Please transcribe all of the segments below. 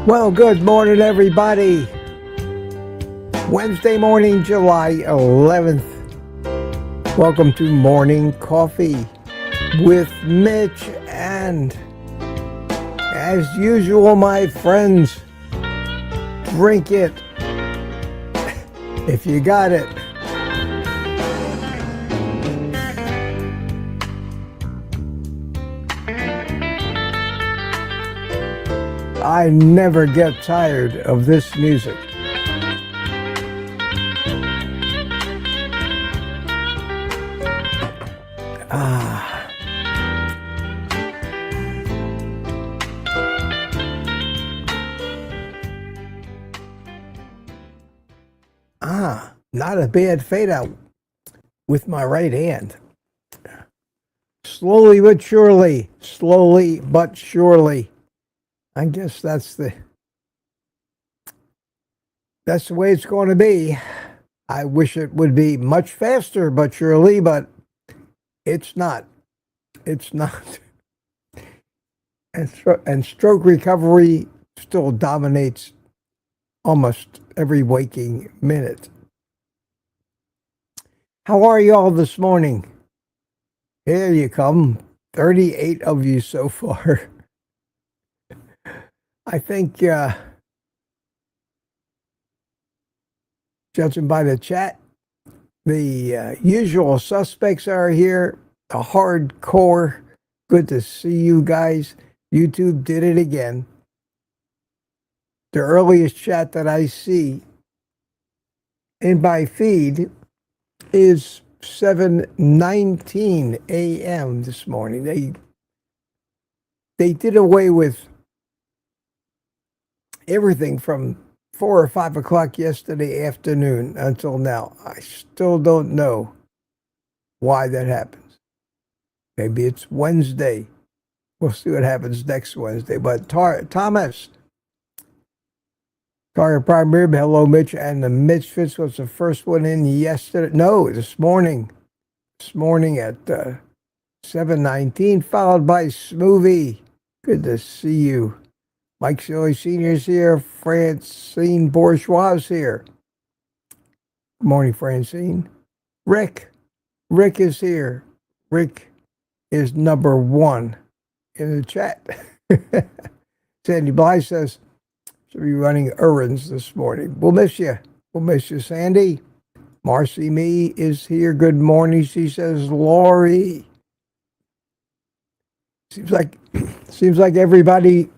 Well, good morning, everybody. Wednesday morning, July 11th. Welcome to Morning Coffee with Mitch. And as usual, my friends, drink it if you got it. I never get tired of this music. Not a bad fade out with my right hand. Slowly but surely, I guess that's the way it's going to be. I wish it would be much faster, but surely, but it's not. It's not. And stroke recovery still dominates almost every waking minute. How are you all this morning? Here you come. 38 of you so far. I think, judging by the chat, the usual suspects are here. The hardcore. Good to see you guys. YouTube did it again. The earliest chat that I see in my feed is 7:19 a.m. this morning. They did away with everything from 4 or 5 o'clock yesterday afternoon until now. I still don't know why that happens. Maybe it's Wednesday. We'll see what happens next Wednesday. But Thomas, Target Prime Rib, hello Mitch, and the Misfits was the first one in yesterday. No, this morning. This morning at 7:19, followed by Smoothie. Good to see you. Mike Silly Sr.'s here. Francine Bourgeois is here. Good morning, Francine. Rick is here. Rick is number one in the chat. Sandy Bly says, should be running errands this morning. We'll miss you. We'll miss you, Sandy. Marcy Me is here. Good morning. She says, Lori. Seems like everybody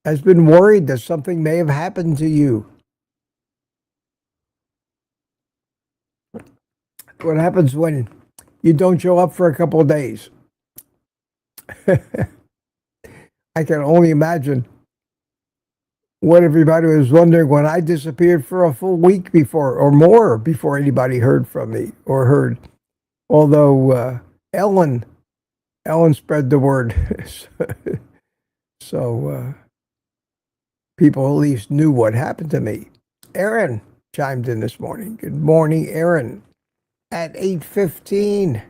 has been worried that something may have happened to you. What happens when you don't show up for a couple of days? I can only imagine what everybody was wondering when I disappeared for a full week before, or more, before anybody heard from me or heard. Although Ellen spread the word. So people at least knew what happened to me. Aaron chimed in this morning. Good morning, Aaron. At 8:15.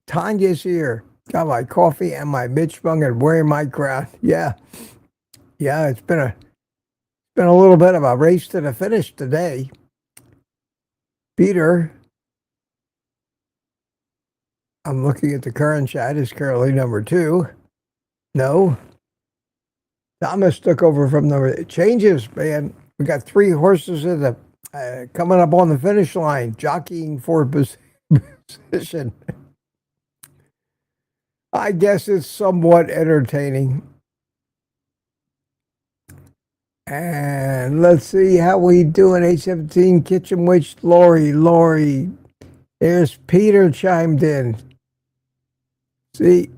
Tanya's here. Got my coffee and my Mitch mug and wearing my crown. Yeah, it's been a little bit of a race to the finish today. Peter, I'm looking at the current chat, is currently number 2. No. Thomas took over from number. It changes, man. We got 3 horses in the coming up on the finish line, jockeying for position. I guess it's somewhat entertaining. And let's see how we doing. 8:17 Kitchen Witch, Lori. There's Peter chimed in. See,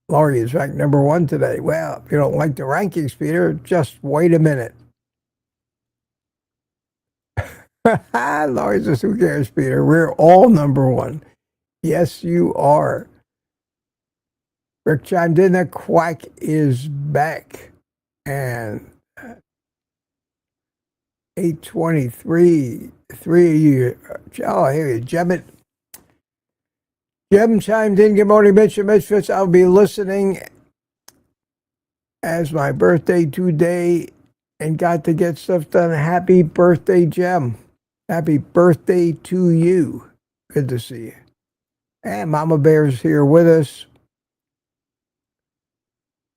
Lori is ranked number 1 today. Well, if you don't like the rankings, Peter, just wait a minute. Lori says, who cares, Peter? We're all number 1. Yes, you are. Rick chimed in that Quack is back. And 8:23, 3 of you. Oh, here you, Jem chimed in. Good morning, Mitch and Misfits. I'll be listening as my birthday today and got to get stuff done. Happy birthday, Jem. Happy birthday to you. Good to see you. And Mama Bear's here with us.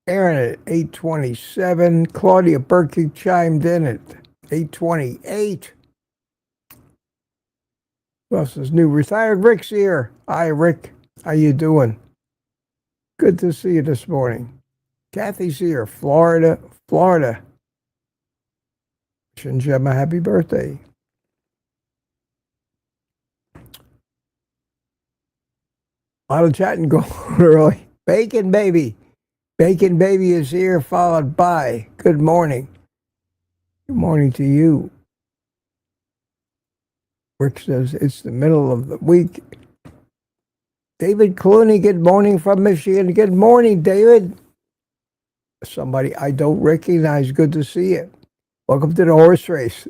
Aaron at 8:27. Claudia Burke chimed in at 8:28. Who else is new? Retired Rick's here. Hi, Rick. How you doing? Good to see you this morning. Kathy's here. Florida. Wishing Jem a happy birthday. A lot of chatting going early. Bacon Baby. Bacon Baby is here, followed by good morning. Good morning to you. Rick says it's the middle of the week. David Clooney, good morning from Michigan. Good morning, David. Somebody I don't recognize. Good to see you. Welcome to the horse race.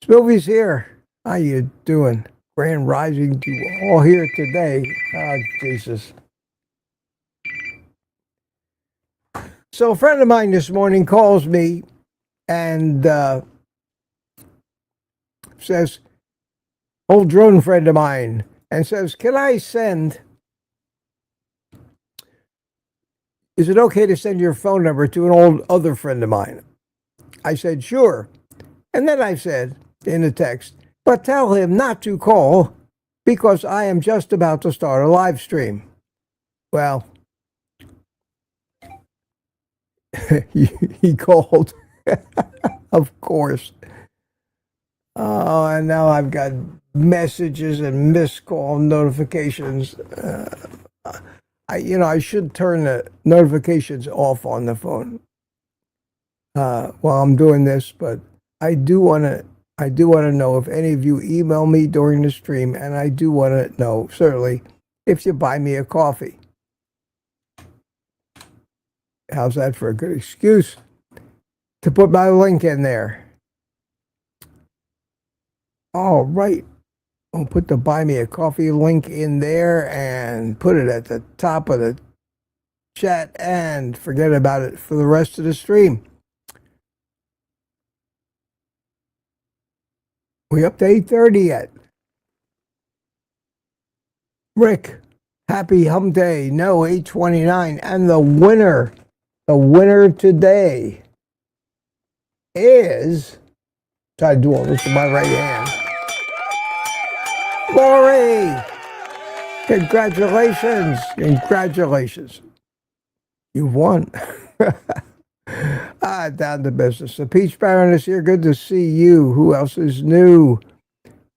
Smoothie's here. How you doing? Grand rising to all here today. Oh, Jesus. So a friend of mine this morning calls me and says, old drone friend of mine, and says, can I send, is it okay to send your phone number to an old other friend of mine? I said, sure. And then I said in the text, but tell him not to call because I am just about to start a live stream. Well, he called, of course. Oh, and now I've got messages and missed call notifications. I should turn the notifications off on the phone while I'm doing this, but I do want to know if any of you email me during the stream, and I do want to know, certainly, if you buy me a coffee. How's that for a good excuse to put my link in there? All right. I'll put the buy me a coffee link in there and put it at the top of the chat and forget about it for the rest of the stream. We up to 8:30 yet? Rick, happy hump day. No, 8:29. And the winner today is, try to do all this with my right hand. Lori! Congratulations. You won. Down to business. The Peach Baron is here. Good to see you. Who else is new?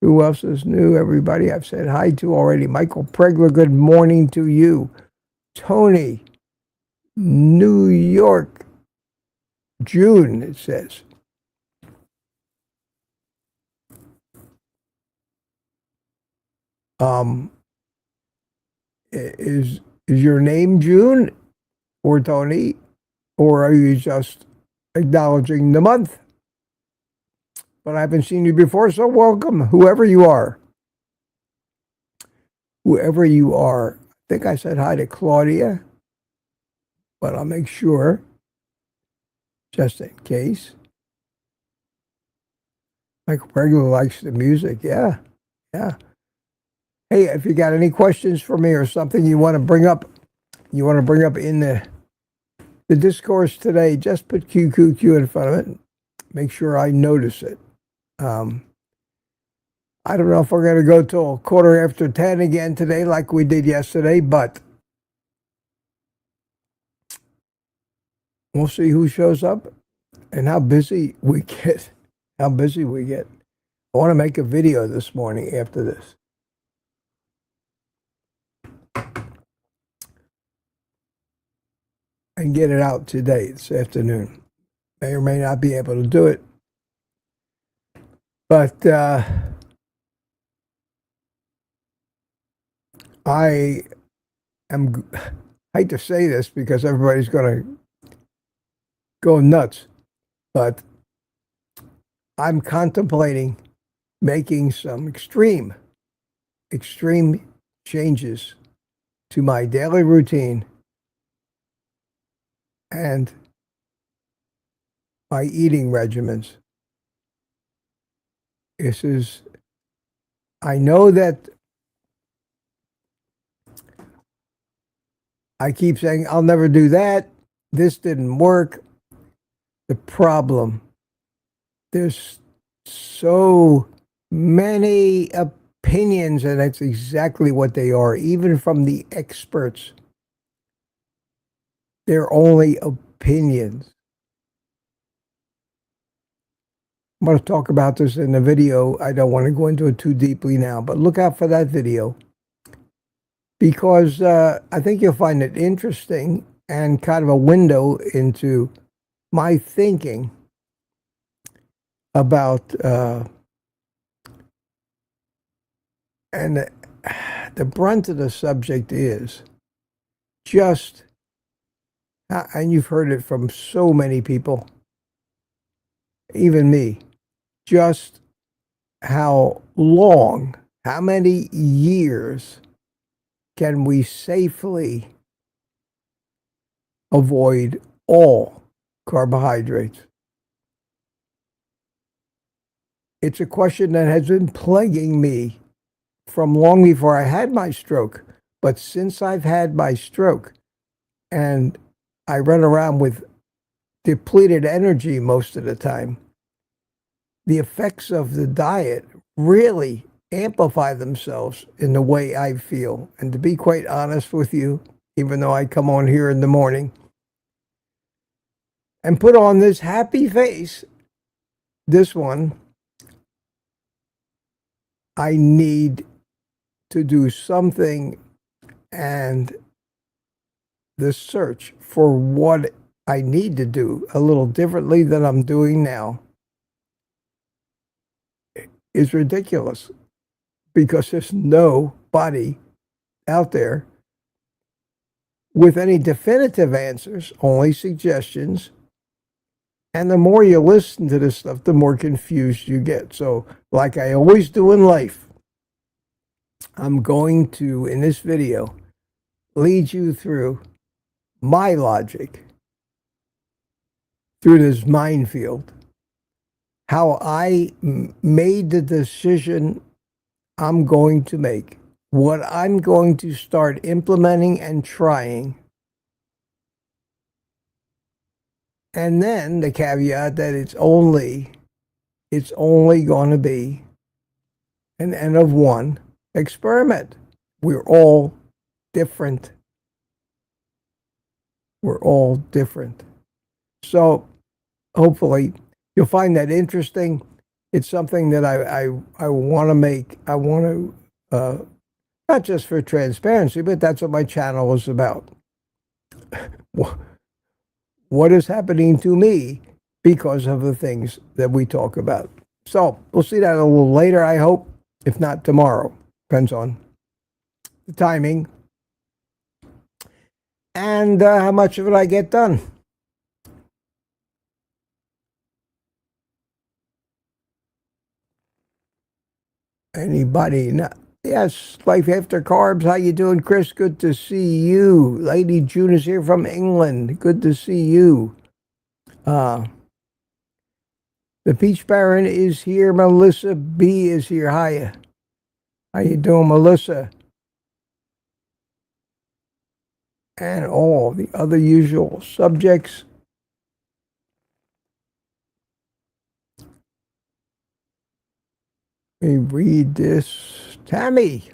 Everybody I've said hi to already. Michael Pregler, good morning to you. Tony, New York, June, it says. Is your name June or Tony, or are you just acknowledging the month? But I haven't seen you before, so welcome, whoever you are. I think I said hi to Claudia, but I'll make sure, just in case. Michael Pregler likes the music, yeah. Hey, if you got any questions for me or something you want to bring up in the discourse today, just put QQQ in front of it. Make sure I notice it. I don't know if we're going to go till 10:15 again today like we did yesterday, but we'll see who shows up and how busy we get. I want to make a video this morning after this. And get it out today, this afternoon. May or may not be able to do it. But I hate to say this because everybody's going to go nuts, but I'm contemplating making some extreme changes to my daily routine and my eating regimens. I know that I keep saying, I'll never do that. This didn't work. The problem, there's so many opinions, and that's exactly what they are, even from the experts. They're only opinions. I'm going to talk about this in the video. I don't want to go into it too deeply now, but look out for that video, because I think you'll find it interesting and kind of a window into my thinking about and the brunt of the subject is just, and you've heard it from so many people, even me, just how many years can we safely avoid all carbohydrates? It's a question that has been plaguing me from long before I had my stroke. But since I've had my stroke and I run around with depleted energy most of the time, the effects of the diet really amplify themselves in the way I feel. And to be quite honest with you, even though I come on here in the morning and put on this happy face, this one, I need to do something, and the search for what I need to do a little differently than I'm doing now is ridiculous, because there's nobody out there with any definitive answers, only suggestions. And the more you listen to this stuff, the more confused you get. So, like I always do in life, I'm going to, in this video, lead you through my logic, through this minefield, how I made the decision I'm going to make, what I'm going to start implementing and trying. And then the caveat that it's only going to be an N of one experiment. We're all different. We're all different. So hopefully you'll find that interesting. It's something that I want to make. I want to, not just for transparency, but that's what my channel is about. What is happening to me because of the things that we talk about. So we'll see that a little later, I hope, if not tomorrow. Depends on the timing and how much of it I get done. Anybody? Yes, Life After Carbs. How you doing, Chris? Good to see you. Lady June is here from England. Good to see you. The Peach Baron is here. Melissa B is here. Hiya. How you doing, Melissa? And all the other usual subjects. Let me read this. Tammy,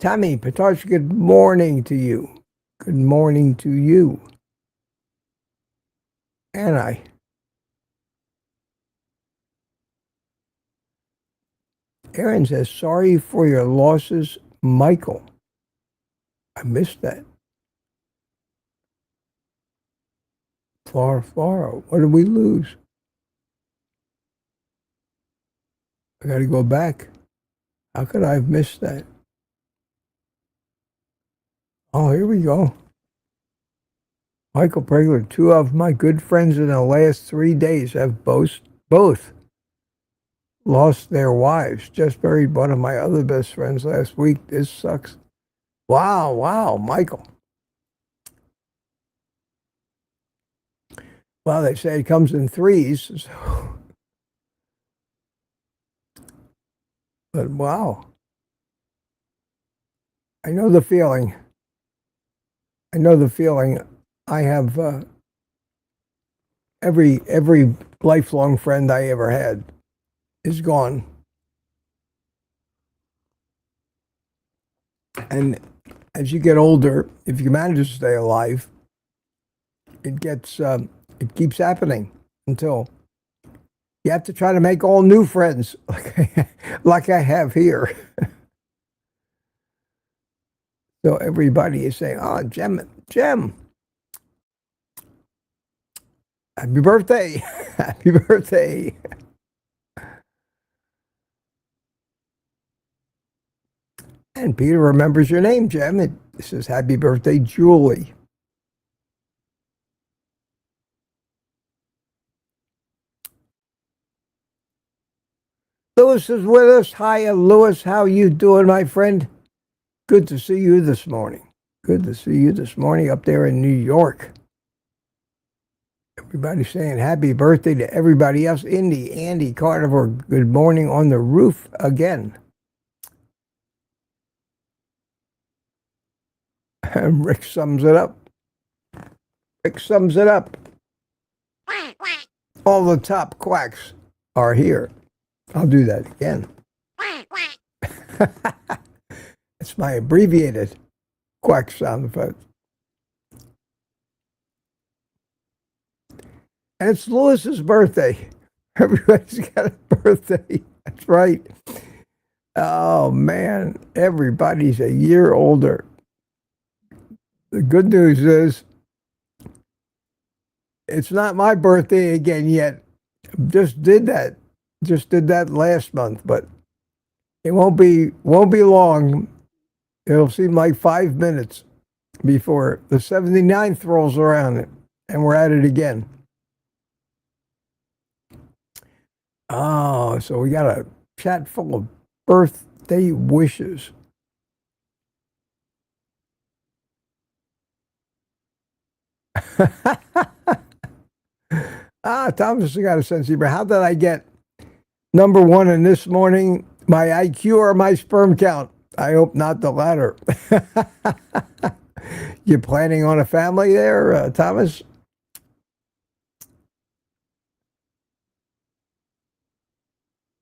Patosh, good morning to you. Good morning to you. And Aaron says, sorry for your losses, Michael. I missed that. Flora, what did we lose? I got to go back. How could I have missed that? Oh, here we go. Michael Pregler, two of my good friends in the last 3 days have both lost their wives. Just buried one of my other best friends last week. This sucks. Wow, Michael. Well, they say it comes in threes. So. But wow, I know the feeling. I know the feeling. I have every lifelong friend I ever had is gone. And as you get older, if you manage to stay alive, it keeps happening until you have to try to make all new friends, like I have here. So everybody is saying, "Oh, Jem, happy birthday, happy birthday." And Peter remembers your name, Jem. It says, "Happy birthday, Julie." Lewis is with us. Hiya, Lewis. How you doing, my friend? Good to see you this morning. Good to see you this morning up there in New York. Everybody saying happy birthday to everybody else. Andy, Carnivore, good morning on the roof again. And Rick sums it up. Rick sums it up. All the top quacks are here. I'll do that again. It's my abbreviated quack sound effect. And it's Lewis's birthday. Everybody's got a birthday. That's right. Oh, man. Everybody's a year older. The good news is it's not my birthday again yet. Just did that last month, but it won't be long. It'll seem like 5 minutes before the 79th rolls around and we're at it again. Oh, so we got a chat full of birthday wishes. Thomas, I got a sense of humor. How did I get number one in this morning? My IQ or my sperm count? I hope not the latter. You planning on a family there, Thomas?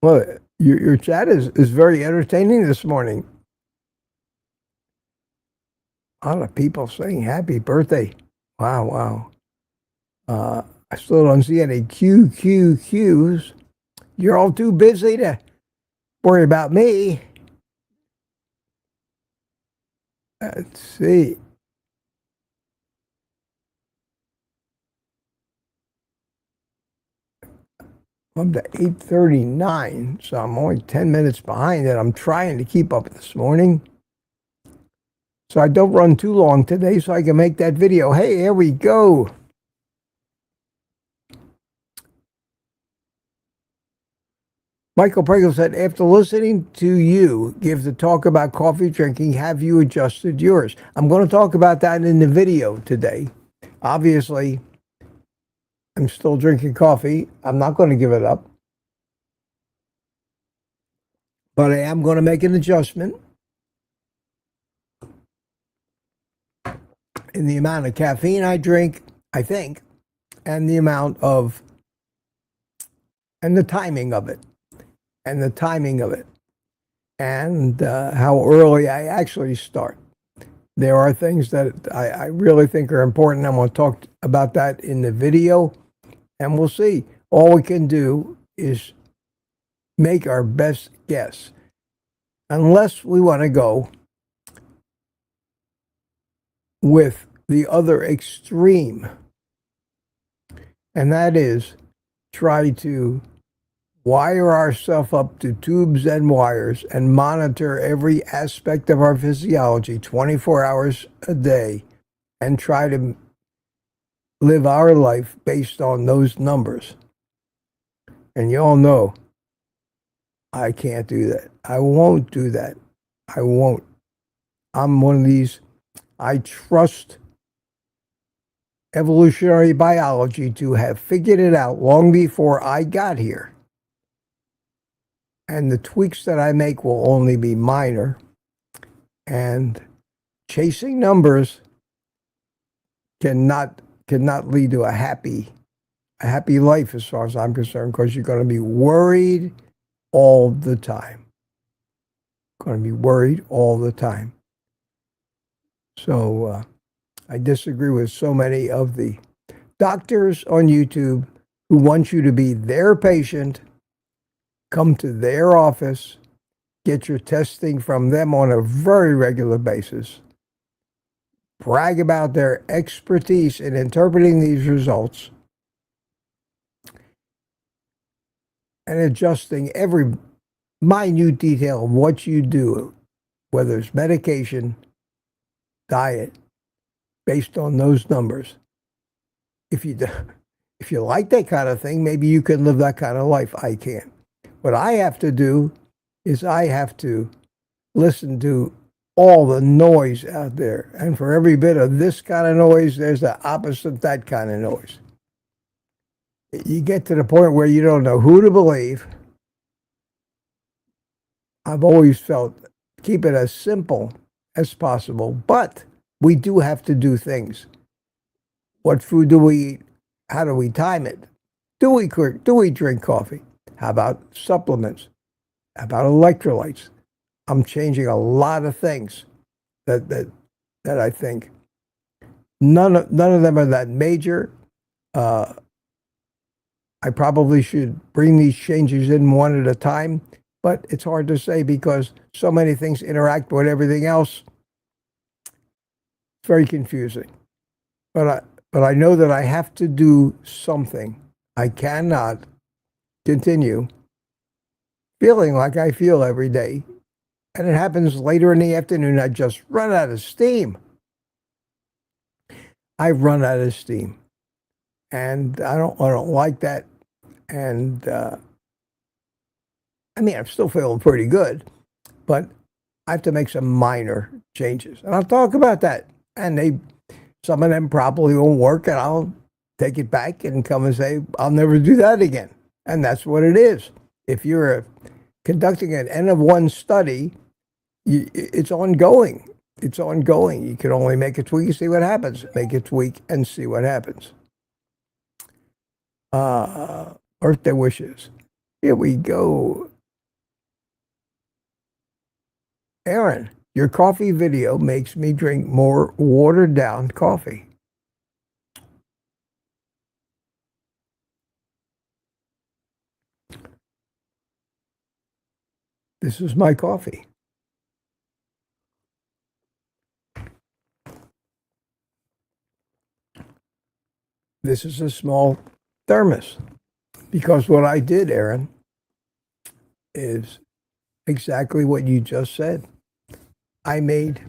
Well, your chat is very entertaining this morning. A lot of people saying happy birthday. Wow. I still don't see any QQQs. You're all too busy to worry about me. Let's see. I'm to 8:39, so I'm only 10 minutes behind it. I'm trying to keep up this morning, so I don't run too long today so I can make that video. Hey, here we go. Michael Pringle said, after listening to you give the talk about coffee drinking, have you adjusted yours? I'm going to talk about that in the video today. Obviously, I'm still drinking coffee. I'm not going to give it up. But I am going to make an adjustment in the amount of caffeine I drink, I think, and the amount of, and the timing of it. And how early I actually start. There are things that I really think are important. I'm going to talk about that in the video, and we'll see. All we can do is make our best guess, unless we want to go with the other extreme, and that is try to wire ourselves up to tubes and wires and monitor every aspect of our physiology 24 hours a day and try to live our life based on those numbers. And you all know I can't do that. I won't do that. I won't. I'm one of these, I trust evolutionary biology to have figured it out long before I got here. And the tweaks that I make will only be minor. And chasing numbers cannot lead to a happy life as far as I'm concerned, because you're going to be worried all the time. Going to be worried all the time. So I disagree with so many of the doctors on YouTube who want you to be their patient, come to their office, get your testing from them on a very regular basis, brag about their expertise in interpreting these results, and adjusting every minute detail of what you do, whether it's medication, diet, based on those numbers. If you like that kind of thing, maybe you can live that kind of life. I can't. What I have to do is I have to listen to all the noise out there. And for every bit of this kind of noise, there's the opposite that kind of noise. You get to the point where you don't know who to believe. I've always felt keep it as simple as possible, but we do have to do things. What food do we eat? How do we time it? Do we cook? Do we drink coffee? How about supplements? How about electrolytes? I'm changing a lot of things that I think none of them are that major. I probably should bring these changes in one at a time, but it's hard to say because so many things interact with everything else. It's very confusing. But I know that I have to do something. I cannot continue feeling like I feel every day. And it happens later in the afternoon. I just run out of steam. I run out of steam. And I don't like that. And I mean, I'm still feeling pretty good, but I have to make some minor changes. And I'll talk about that. And some of them probably won't work, and I'll take it back and come and say, I'll never do that again. And that's what it is. If you're conducting an N of 1 study, it's ongoing. It's ongoing. You can only make a tweak and see what happens. Make a tweak and see what happens. Birthday wishes. Here we go. Aaron, your coffee video makes me drink more watered down coffee. This is my coffee. This is a small thermos. Because what I did, Aaron, is exactly what you just said. I made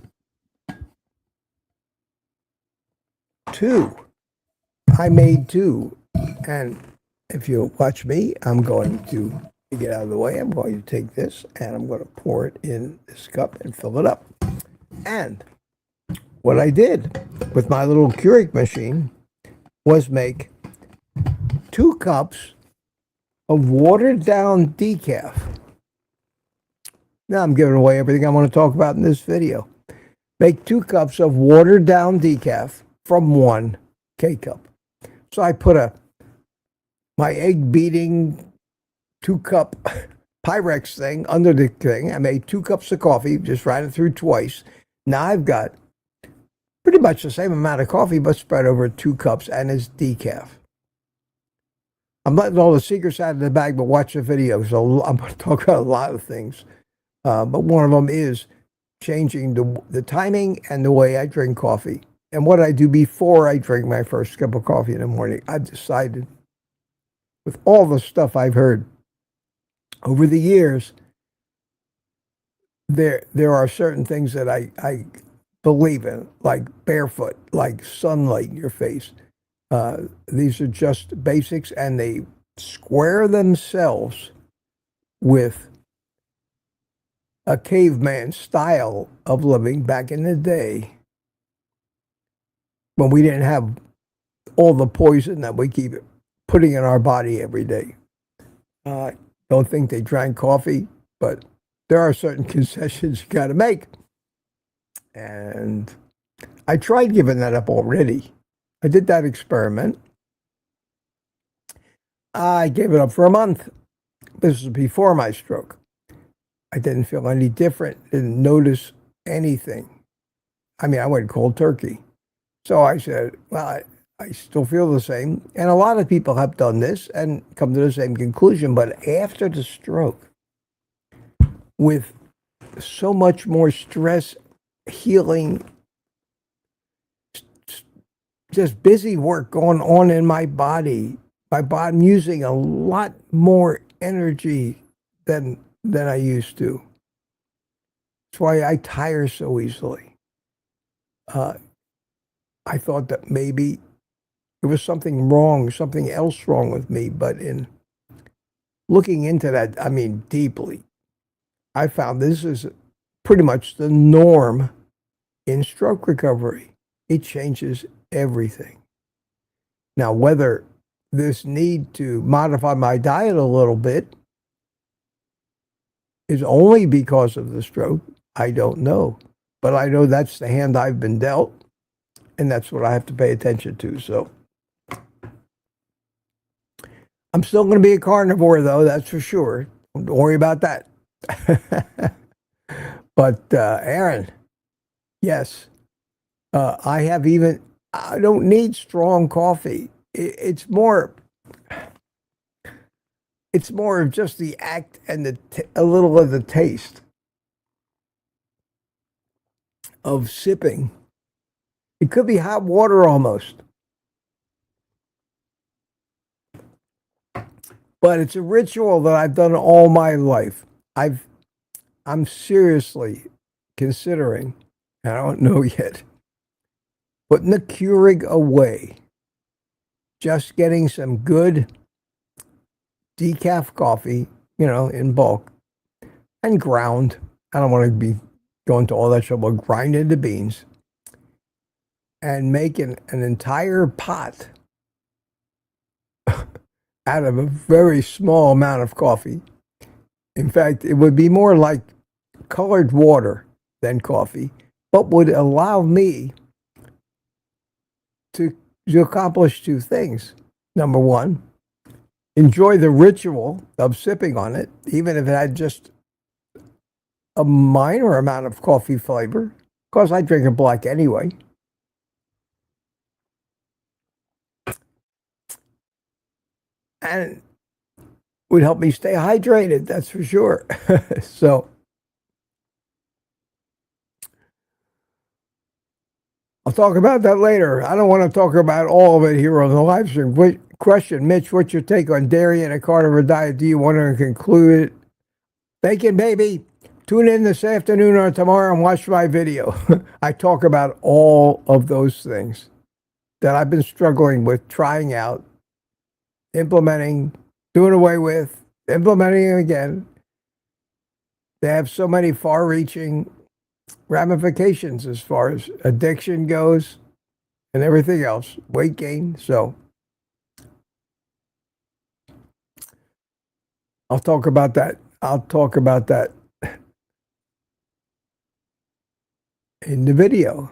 two. And if you watch me, I'm going to get out of the way. I'm going to take this and I'm going to pour it in this cup and fill it up. And what I did with my little Keurig machine was make 2 cups of watered down decaf. Now I'm giving away everything I want to talk about in this video. Make 2 cups of watered down decaf from 1 K-cup. So I put my egg beating 2-cup Pyrex thing under the thing. I made 2 cups of coffee, just ran it through twice. Now I've got pretty much the same amount of coffee, but spread over 2 cups, and it's decaf. I'm letting all the secrets out of the bag, but watch the video. So I'm going to talk about a lot of things. But one of them is changing the timing and the way I drink coffee. And what I do before I drink my first cup of coffee in the morning. I've decided, with all the stuff I've heard over the years, there are certain things that I believe in, like barefoot, like sunlight in your face. These are just basics, and they square themselves with a caveman style of living back in the day when we didn't have all the poison that we keep putting in our body every day. Don't think they drank coffee, but there are certain concessions you got to make. And I tried giving that up already. I did that experiment. I gave it up for a month. This was before my stroke. I didn't feel any different, didn't notice anything. I mean, I went cold turkey. So I said, well, I still feel the same. And a lot of people have done this and come to the same conclusion. But after the stroke, with so much more stress, healing, just busy work going on in my body, I'm using a lot more energy than I used to. That's why I tire so easily. I thought that maybe there was something wrong, something else wrong with me. But in looking into that, I mean, deeply, I found this is pretty much the norm in stroke recovery. It changes everything. Now, whether this need to modify my diet a little bit is only because of the stroke, I don't know. But I know that's the hand I've been dealt, and that's what I have to pay attention to. So I'm still going to be a carnivore, though, that's for sure. Don't worry about that. But Aaron, yes, I don't need strong coffee. It's more of just the act and a little of the taste of sipping. It could be hot water almost. But it's a ritual that I've done all my life. I'm seriously considering, I don't know yet, putting the Keurig away. Just getting some good decaf coffee, in bulk, and ground. I don't want to be going to all that trouble, grinding the beans, and making an entire pot out of a very small amount of coffee. In fact, it would be more like colored water than coffee, but would allow me to accomplish two things. Number one, enjoy the ritual of sipping on it, even if it had just a minor amount of coffee flavor. Of course, I drink it black anyway. And would help me stay hydrated, that's for sure. So I'll talk about that later. I don't want to talk about all of it here on the live stream. Question, Mitch, what's your take on dairy and a carnivore diet? Do you want to conclude it? Bacon, baby. Tune in this afternoon or tomorrow and watch my video. I talk about all of those things that I've been struggling with, trying out, implementing, doing away with, implementing again. They have so many far-reaching ramifications as far as addiction goes and everything else, weight gain. So I'll talk about that. In the video.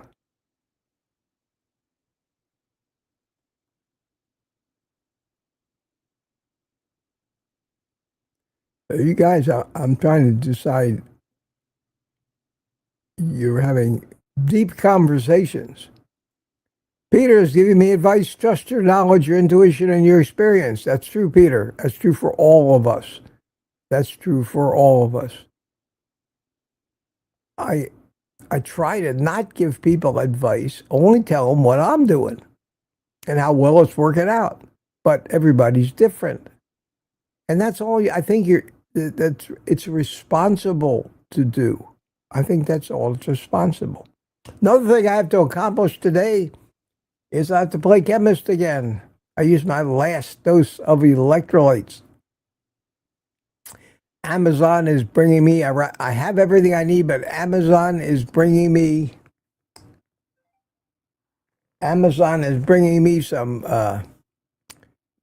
You guys, I'm trying to decide. You're having deep conversations. Peter is giving me advice. Trust your knowledge, your intuition, and your experience. That's true, Peter. That's true for all of us. That's true for all of us. I try to not give people advice, only tell them what I'm doing and how well it's working out. But everybody's different. And that's all I think it's responsible to do. I think that's all it's responsible. Another thing I have to accomplish today is I have to play chemist again. I used my last dose of electrolytes. Amazon is bringing me, I have everything I need, but Amazon is bringing me Amazon is bringing me some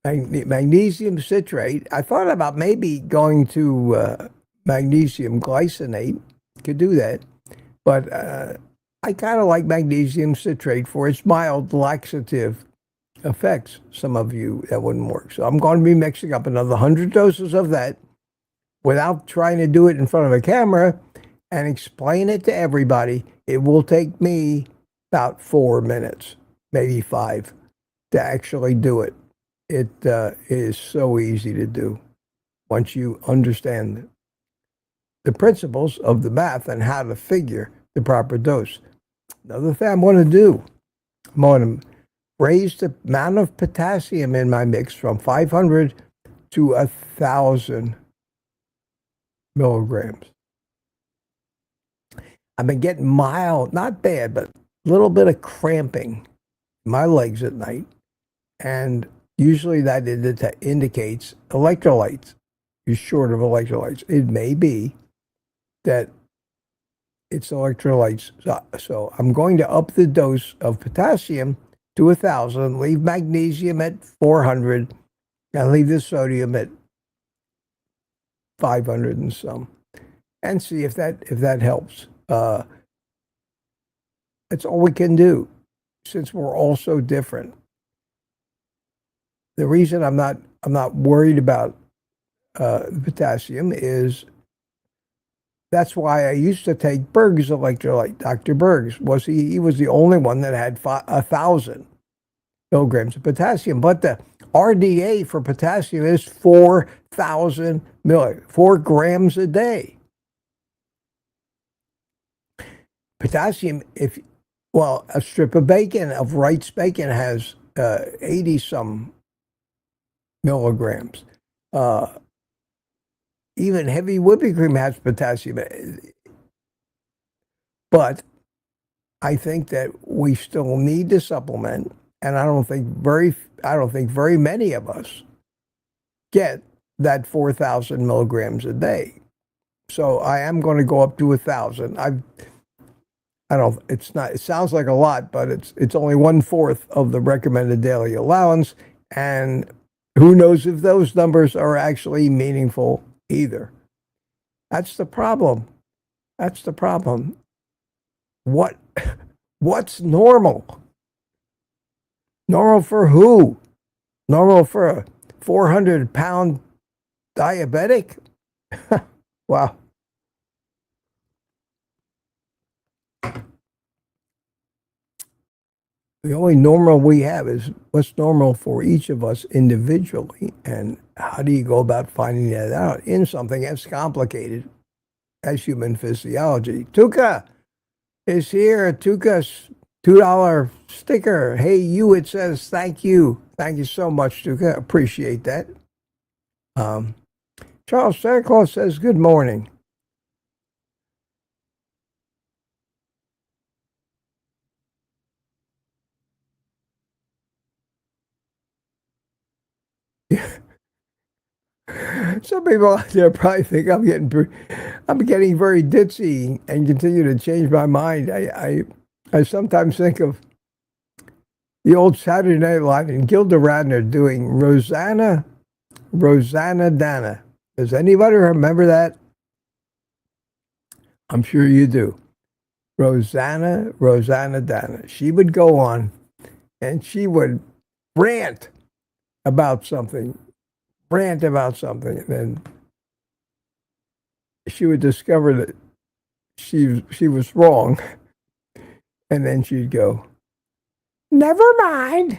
magnesium citrate. I thought about maybe going to magnesium glycinate. Could do that. But I kind of like magnesium citrate for its mild laxative effects. Some of you, that wouldn't work. So I'm going to be mixing up another 100 doses of that without trying to do it in front of a camera and explain it to everybody. It will take me about 4 minutes, maybe 5, to actually do it. It is so easy to do once you understand the principles of the math and how to figure the proper dose. Another thing I'm going to do, I'm going to raise the amount of potassium in my mix from 500 to 1,000 milligrams. I've been getting mild, not bad, but a little bit of cramping in my legs at night. And usually that indicates electrolytes. You're short of electrolytes. It may be that it's electrolytes. So I'm going to up the dose of potassium to 1,000, leave magnesium at 400, and leave the sodium at 500 and some, and see if that helps. That's all we can do, since we're all so different. The reason I'm not worried about the potassium is that's why I used to take Berg's electrolyte. Dr. Berg's he was the only one that had 1,000 milligrams of potassium, but the RDA for potassium is 4,000 milligrams, 4 grams a day. Potassium, a strip of bacon, of Wright's bacon, has 80 some milligrams. Even heavy whipping cream has potassium. But I think that we still need to supplement, and I don't think very many of us get that 4,000 milligrams a day. So I am going to go up to 1,000. It sounds like a lot, but it's only 1/4 of the recommended daily allowance, and who knows if those numbers are actually meaningful either. That's the problem. What's normal? Normal for who? Normal for a 400-pound diabetic? Wow. The only normal we have is what's normal for each of us individually. And how do you go about finding that out in something as complicated as human physiology? Tuka is here. Tuka's $2 sticker. Hey, you, it says, thank you. Thank you so much, Tuka. Appreciate that. Charles Santa Claus says, good morning. Some people out there probably think I'm getting very ditzy and continue to change my mind. I sometimes think of the old Saturday Night Live and Gilda Radner doing Rosanna Dana. Does anybody remember that? I'm sure you do. Rosanna Dana. She would go on and she would rant about something, and then she would discover that she was wrong, and then she'd go, never mind.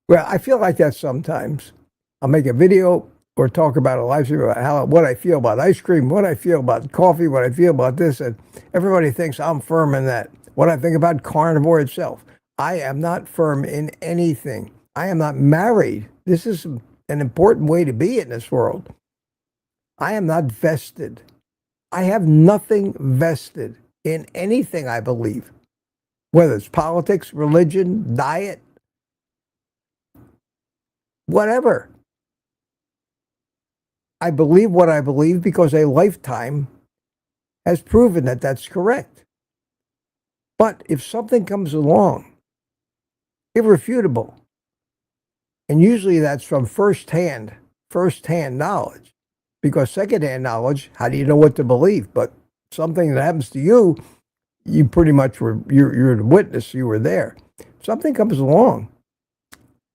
Well, I feel like that sometimes. I'll make a video or talk about a live stream about what I feel about ice cream, what I feel about coffee, what I feel about this, and everybody thinks I'm firm in that. What I think about carnivore itself. I am not firm in anything. I am not married. This is an important way to be in this world. I am not vested. I have nothing vested in anything I believe, whether it's politics, religion, diet, whatever. I believe what I believe because a lifetime has proven that that's correct. But if something comes along, irrefutable, and usually that's from first-hand knowledge, because second-hand knowledge, how do you know what to believe? But something that happens to you, you pretty much you're the witness, you were there. Something comes along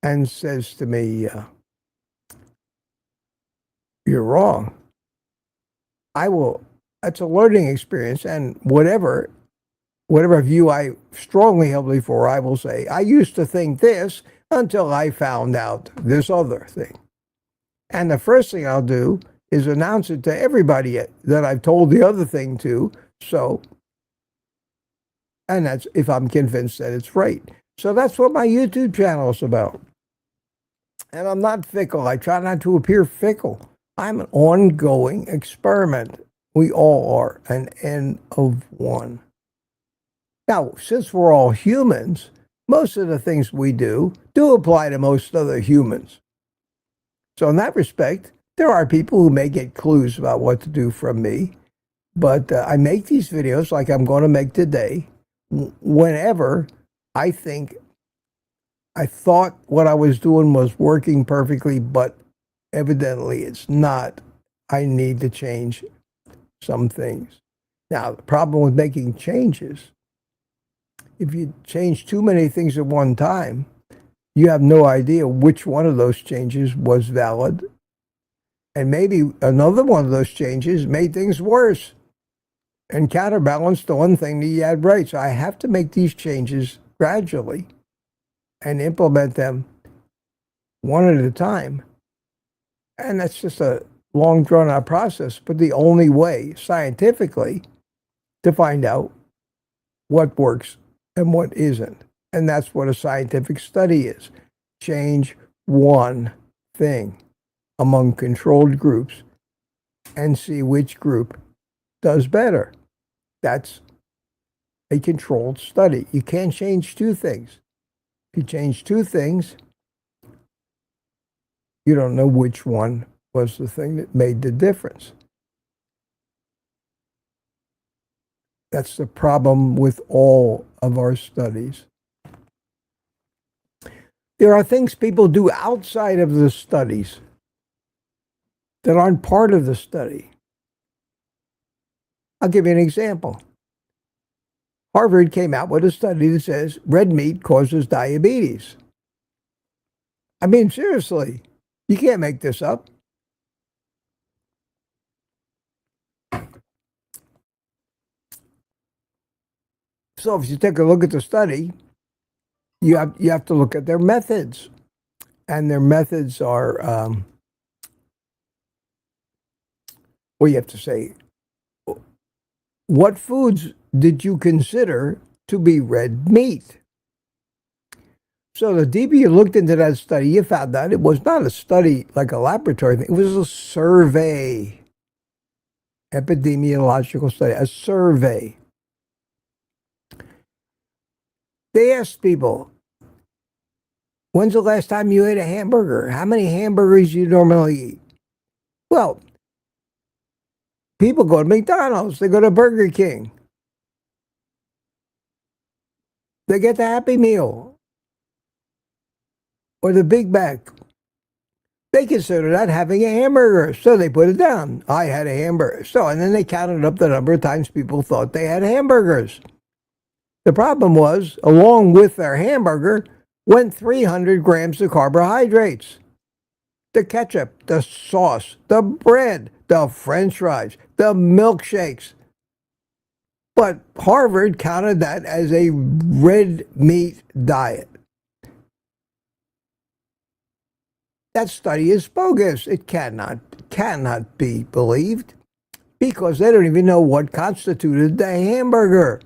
and says to me, you're wrong. It's a learning experience, and whatever view I strongly held before, I will say, I used to think this until I found out this other thing. And the first thing I'll do is announce it to everybody that I've told the other thing to. And that's if I'm convinced that it's right. So that's what my YouTube channel is about. And I'm not fickle. I try not to appear fickle. I'm an ongoing experiment. We all are an N of one. Now, since we're all humans, most of the things we do apply to most other humans. So in that respect, there are people who may get clues about what to do from me. But I make these videos like I'm going to make today whenever I thought what I was doing was working perfectly, but evidently it's not. I need to change some things. Now, the problem with making changes, if you change too many things at one time, you have no idea which one of those changes was valid. And maybe another one of those changes made things worse and counterbalanced the one thing that you had right. So I have to make these changes gradually and implement them one at a time. And that's just a long, drawn-out process, but the only way, scientifically, to find out what works and what isn't. And that's what a scientific study is. Change one thing among controlled groups and see which group does better. That's a controlled study. You can't change two things. If you change two things, you don't know which one was the thing that made the difference. That's the problem with all of our studies. There are things people do outside of the studies that aren't part of the study. I'll give you an example. Harvard came out with a study that says red meat causes diabetes. I mean, seriously, you can't make this up. So if you take a look at the study, you have to look at their methods. And their methods are, well, you have to say, what foods did you consider to be red meat? So the deeper you looked into that study, you found out it was not a study like a laboratory thing. It was a survey, epidemiological study, a survey. They asked people, when's the last time you ate a hamburger? How many hamburgers do you normally eat? Well, people go to McDonald's. They go to Burger King. They get the Happy Meal or the Big Mac. They consider that having a hamburger, so they put it down. I had a hamburger. So, and then they counted up the number of times people thought they had hamburgers. The problem was, along with their hamburger, went 300 grams of carbohydrates. The ketchup, the sauce, the bread, the French fries, the milkshakes. But Harvard counted that as a red meat diet. That study is bogus. It cannot be believed because they don't even know what constituted the hamburger.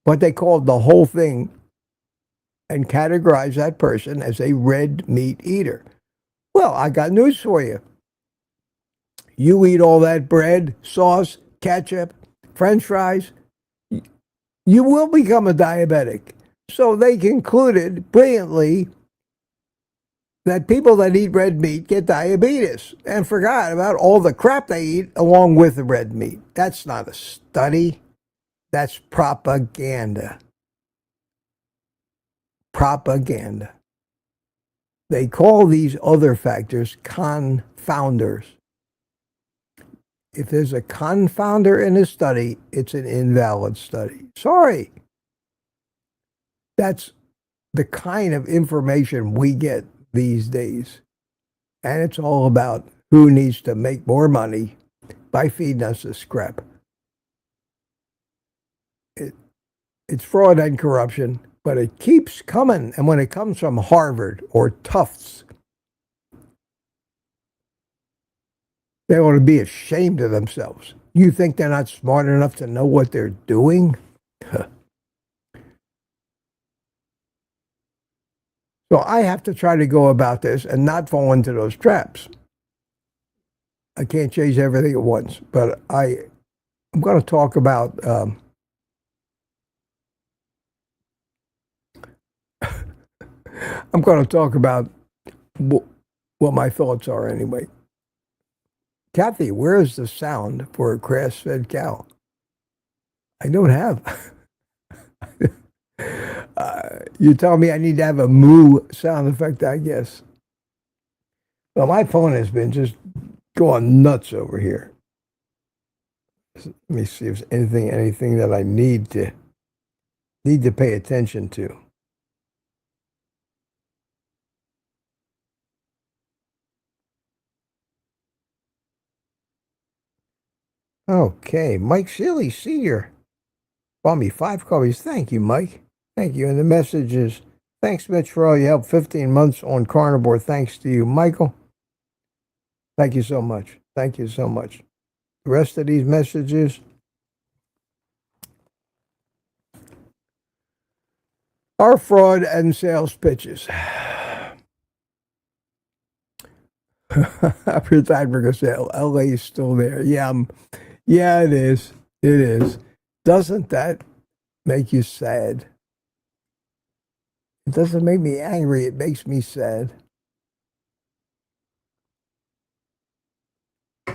What they called the whole thing and categorized that person as a red meat eater. Well, I got news for you. You eat all that bread, sauce, ketchup, French fries, you will become a diabetic. So they concluded brilliantly that people that eat red meat get diabetes and forgot about all the crap they eat along with the red meat. That's not a study. That's propaganda. Propaganda. They call these other factors confounders. If there's a confounder in a study, it's an invalid study. Sorry. That's the kind of information we get these days. And it's all about who needs to make more money by feeding us this crap. It's fraud and corruption, but it keeps coming. And when it comes from Harvard or Tufts, they ought to be ashamed of themselves. You think they're not smart enough to know what they're doing? So I have to try to go about this and not fall into those traps. I can't change everything at once, but I'm going to talk about I'm going to talk about what my thoughts are anyway. Kathy, where's the sound for a grass-fed cow? I don't have. You tell me I need to have a moo sound effect, I guess. Well, my phone has been just going nuts over here. Let me see if there's anything that I need to pay attention to. Okay, Mike Seeley Sr. bought me 5 coffees. Thank you, Mike. Thank you. And the message is, thanks, Mitch, for all your help. 15 months on Carnivore. Thanks to you, Michael. Thank you so much. Thank you so much. The rest of these messages are fraud and sales pitches. After time for a sale, LA is still there. Yeah, it is. It is. Doesn't that make you sad? It doesn't make me angry. It makes me sad. I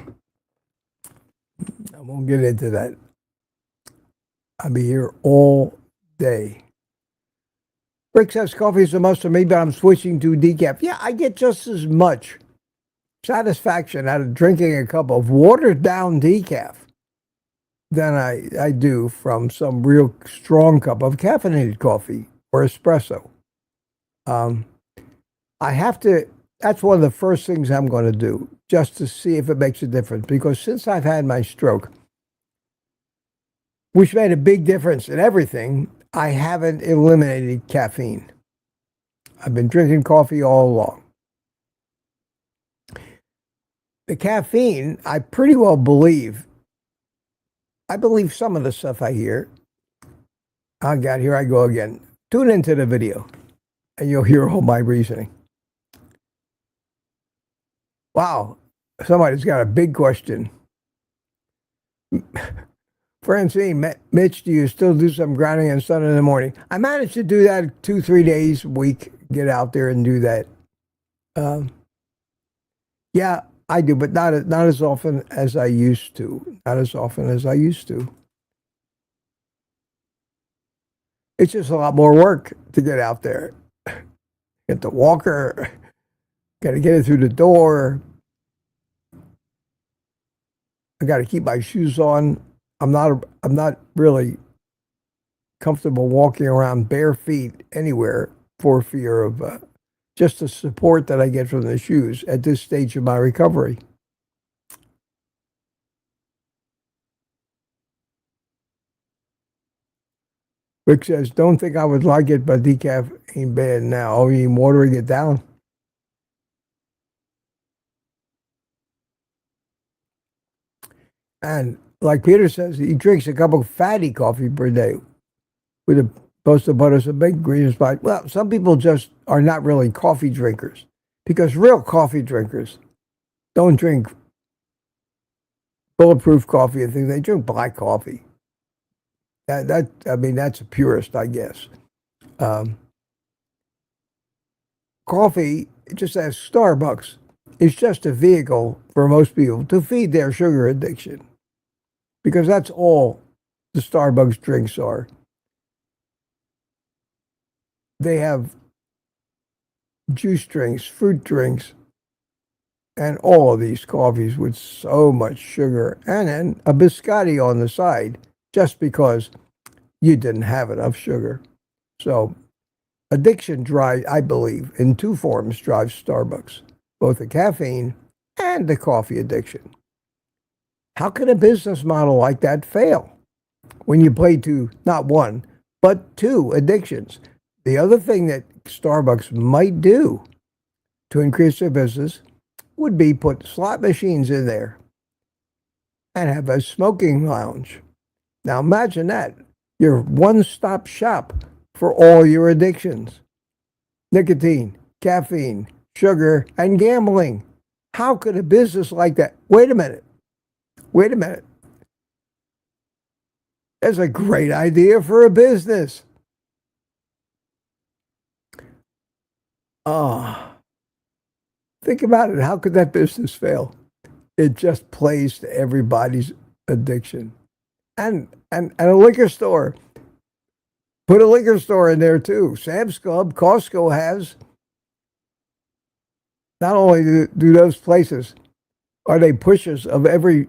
won't get into that. I'll be here all day. Rick says coffee is a must for me, but I'm switching to decaf. Yeah, I get just as much satisfaction out of drinking a cup of watered down decaf than I do from some real strong cup of caffeinated coffee or espresso. I have to, that's one of the first things I'm going to do, just to see if it makes a difference. Because since I've had my stroke, which made a big difference in everything, I haven't eliminated caffeine. I've been drinking coffee all along. The caffeine, I pretty well believe. I believe some of the stuff I hear. Oh God, here I go again. Tune into the video and you'll hear all my reasoning. Wow, somebody's got a big question. Francine, Mitch, do you still do some grounding and sun in the morning? I managed to do that 2-3 days a week, get out there and do that. Yeah, I do, but not as often as I used to. Not as often as I used to. It's just a lot more work to get out there. Get the walker, got to get it through the door. I got to keep my shoes on. I'm not really comfortable walking around bare feet anywhere for fear of just the support that I get from the shoes at this stage of my recovery. Rick says, don't think I would like it, but decaf ain't bad now. Oh, you mean watering it down? And like Peter says, he drinks a cup of fatty coffee per day with a post of butter, some big green spot. Well, some people just are not really coffee drinkers, because real coffee drinkers don't drink bulletproof coffee and things. They drink black coffee. I mean, that's a purist, I guess. Coffee, just as Starbucks, is just a vehicle for most people to feed their sugar addiction, because that's all the Starbucks drinks are. They have juice drinks, fruit drinks, and all of these coffees with so much sugar, and then a biscotti on the side, just because you didn't have enough sugar. So addiction drives, I believe, in two forms drives Starbucks, both the caffeine and the coffee addiction. How can a business model like that fail when you play to not one, but two addictions? The other thing that Starbucks might do to increase their business would be put slot machines in there and have a smoking lounge. Now imagine that. Your one-stop shop for all your addictions. Nicotine, caffeine, sugar, and gambling. How could a business like that? Wait a minute. That's a great idea for a business. Think about it. How could that business fail? It just plays to everybody's addiction. And a liquor store. Put a liquor store in there too. Sam's Club, Costco has. Not only do those places, are they pushers of every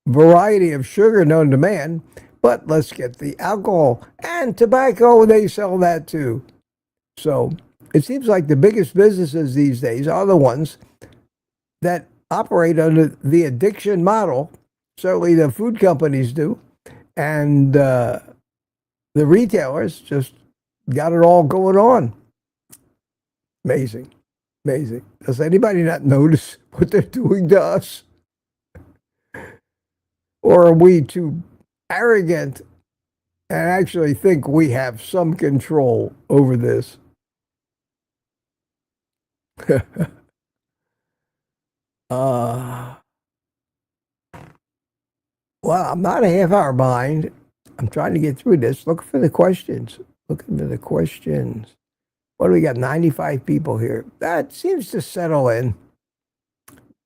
variety of sugar known to man, but let's get the alcohol and tobacco, they sell that too. So it seems like the biggest businesses these days are the ones that operate under the addiction model. Certainly the food companies do. And the retailers just got it all going on. Amazing. Does anybody not notice what they're doing to us? Or are we too arrogant and actually think we have some control over this? Well, I'm not a half hour behind. I'm trying to get through this. Looking for the questions. What do we got? 95 people here. That seems to settle in.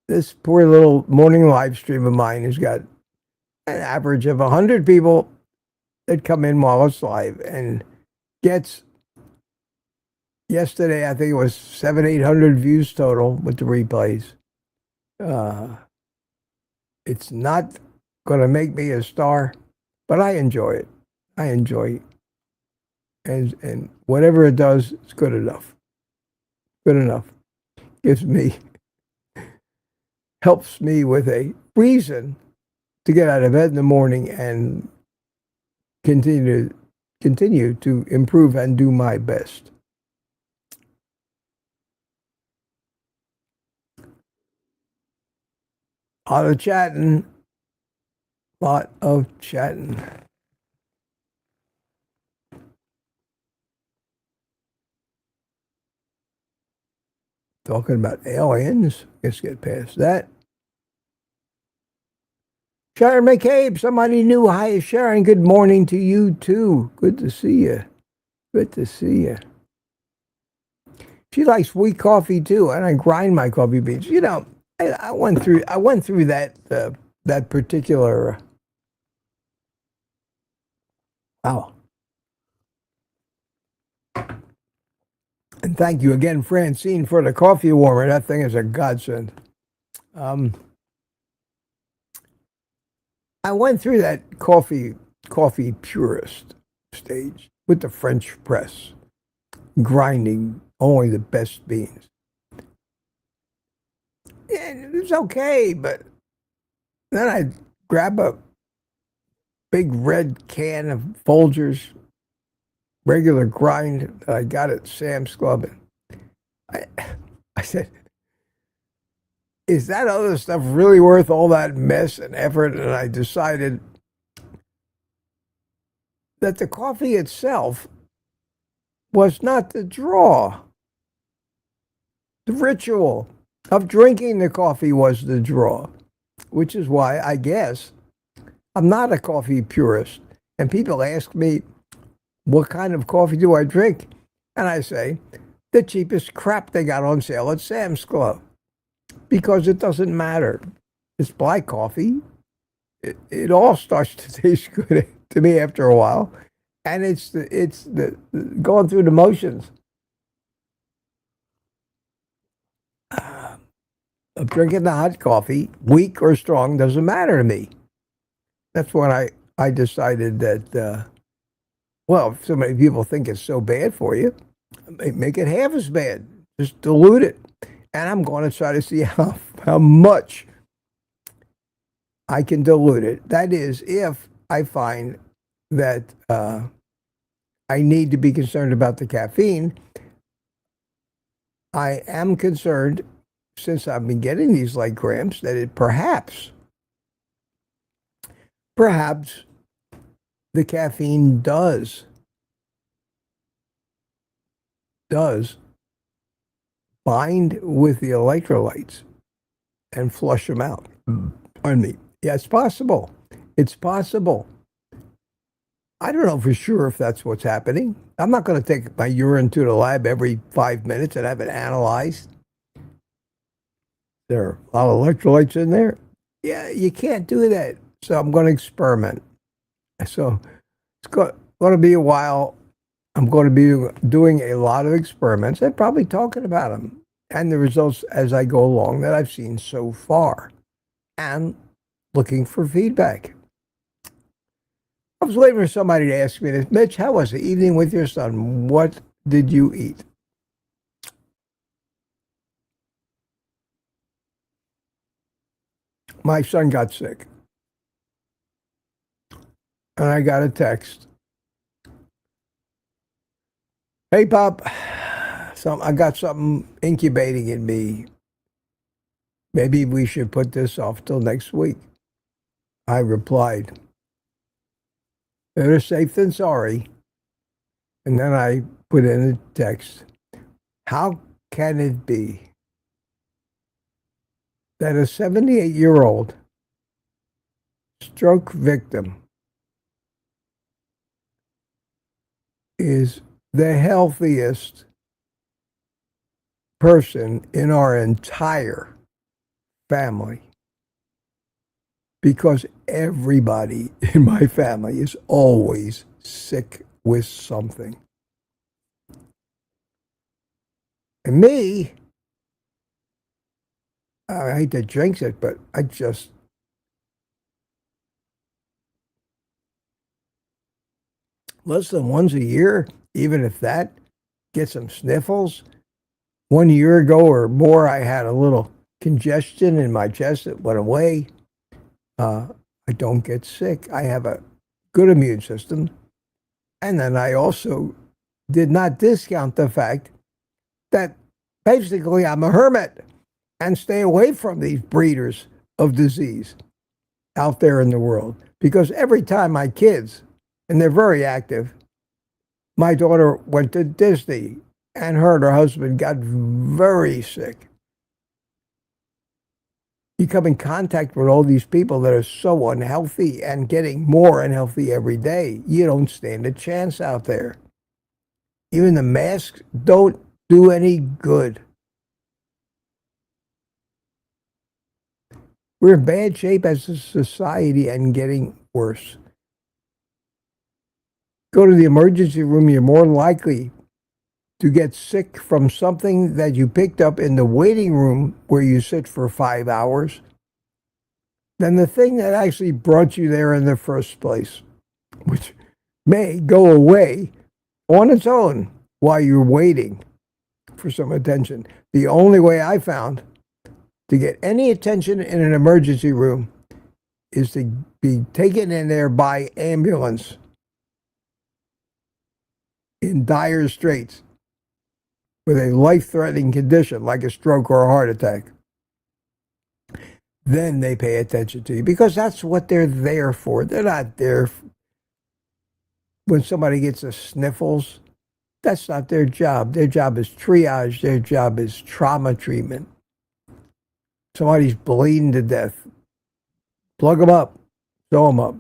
This poor little morning live stream of mine has got an average of 100 people that come in while it's live and gets, yesterday, I think it was 700-800 views total with the replays. It's not going to make me a star, but I enjoy it. And whatever it does, it's good enough. Helps me with a reason to get out of bed in the morning and continue to improve and do my best. Lot of chatting. Talking about aliens. Let's get past that. Sharon McCabe, somebody new. Hi, Sharon. Good morning to you, too. Good to see you. She likes sweet coffee, too, and I grind my coffee beans. You know, I went through that particular... Wow. And thank you again, Francine, for the coffee warmer. That thing is a godsend. I went through that coffee purist stage with the French press, grinding only the best beans. And it was okay, but then I'd grab a big red can of Folgers regular grind that I got at Sam's Club. And I said, is that other stuff really worth all that mess and effort? And I decided that the coffee itself was not the draw. The ritual of drinking the coffee was the draw, which is why I guess I'm not a coffee purist. And people ask me, what kind of coffee do I drink? And I say, the cheapest crap they got on sale at Sam's Club. Because it doesn't matter. It's black coffee. it all starts to taste good to me after a while, and it's the going through the motions of drinking the hot coffee, weak or strong, doesn't matter to me. That's when I decided that, well, if so many people think it's so bad for you, make it half as bad. Just dilute it. And I'm going to try to see how much I can dilute it. That is, if I find that I need to be concerned about the caffeine. I am concerned, since I've been getting these light cramps, that it perhaps the caffeine does bind with the electrolytes and flush them out. Pardon me. Yeah, it's possible. It's possible. I don't know for sure if that's what's happening. I'm not going to take my urine to the lab every 5 minutes and have it analyzed. There are a lot of electrolytes in there. Yeah, you can't do that. So I'm going to experiment. So it's going to be a while. I'm going to be doing a lot of experiments and probably talking about them and the results as I go along that I've seen so far, and looking for feedback. I was waiting for somebody to ask me this. Mitch, how was the evening with your son? What did you eat? My son got sick. And I got a text. Hey, Pop, I got something incubating in me. Maybe we should put this off till next week. I replied, better safe than sorry. And then I put in a text, how can it be that a 78-year-old stroke victim is the healthiest person in our entire family? Because everybody in my family is always sick with something. And me, I hate to jinx it, but I just, less than once a year, even if that, get some sniffles. 1 year ago or more, I had a little congestion in my chest that went away. I don't get sick. I have a good immune system. And then I also did not discount the fact that basically I'm a hermit and stay away from these breeders of disease out there in the world. Because every time my kids, and they're very active, my daughter went to Disney and her and her husband got very sick. You come in contact with all these people that are so unhealthy and getting more unhealthy every day. You don't stand a chance out there. Even the masks don't do any good. We're in bad shape as a society and getting worse. Go to the emergency room, you're more likely to get sick from something that you picked up in the waiting room where you sit for 5 hours than the thing that actually brought you there in the first place, which may go away on its own while you're waiting for some attention. The only way I found to get any attention in an emergency room is to be taken in there by ambulance in dire straits with a life-threatening condition like a stroke or a heart attack. Then they pay attention to you because that's what they're there for. They're not there when somebody gets the sniffles. That's not their job. Their job is triage. Their job is trauma treatment. Somebody's bleeding to death. Plug them up. Sew them up.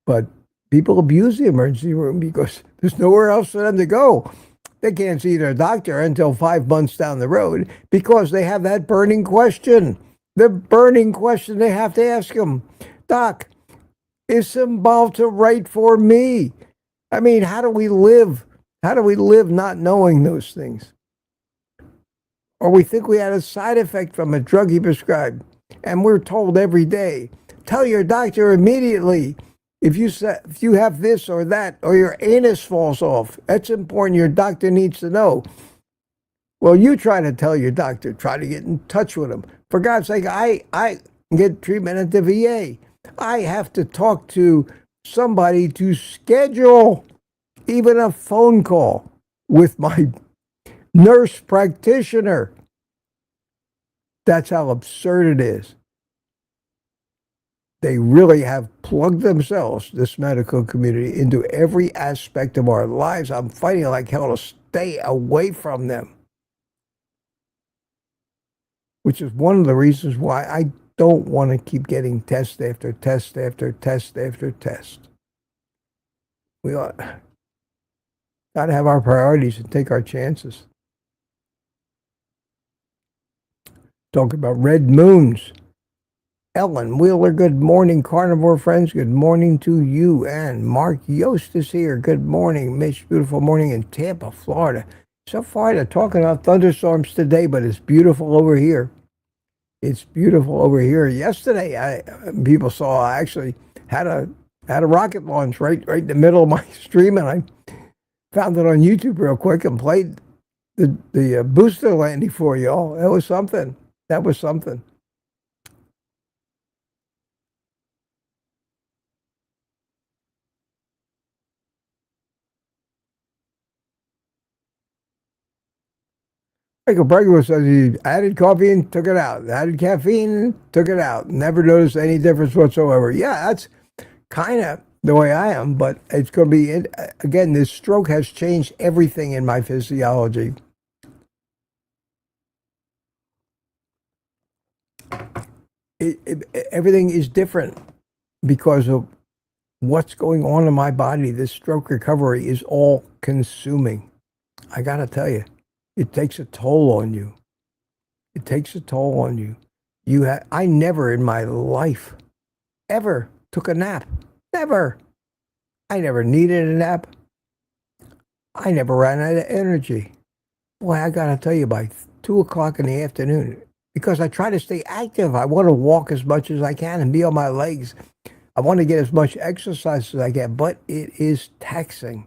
But people abuse the emergency room because there's nowhere else for them to go. They can't see their doctor until 5 months down the road because they have that burning question. The burning question they have to ask them. Doc, is involved to write for me. I mean, how do we live? How do we live not knowing those things? Or we think we had a side effect from a drug he prescribed, and we're told every day, tell your doctor immediately if you have this or that, or your anus falls off. That's important. Your doctor needs to know. Well, you try to tell your doctor. Try to get in touch with him. For God's sake, I get treatment at the VA. I have to talk to somebody to schedule even a phone call with my nurse practitioner. That's how absurd it is. They really have plugged themselves, this medical community, into every aspect of our lives. I'm fighting like hell to stay away from them, which is one of the reasons why I don't want to keep getting test after test after test after test. We ought got to have our priorities and take our chances. Talking about red moons. Ellen Wheeler, good morning. Carnivore friends, good morning to you. And Mark Yost is here. Good morning, Mitch. Beautiful morning in Tampa, Florida. So far, they're talking about thunderstorms today, but it's beautiful over here. It's beautiful over here. Yesterday, people saw I actually had a rocket launch right in the middle of my stream, and I found it on YouTube real quick and played the booster landing for y'all. That was something. That was something. Michael Bregler says he added coffee and took it out. Added caffeine, took it out. Never noticed any difference whatsoever. Yeah, that's kind of the way I am, but it's going to be, again, this stroke has changed everything in my physiology. Everything is different because of what's going on in my body. This stroke recovery is all consuming. I got to tell you, it takes a toll on you. It takes a toll on you. I never in my life ever took a nap. Never. I never needed a nap. I never ran out of energy. Boy, I got to tell you, by 2 o'clock in the afternoon, because I try to stay active. I want to walk as much as I can and be on my legs. I want to get as much exercise as I can, but it is taxing.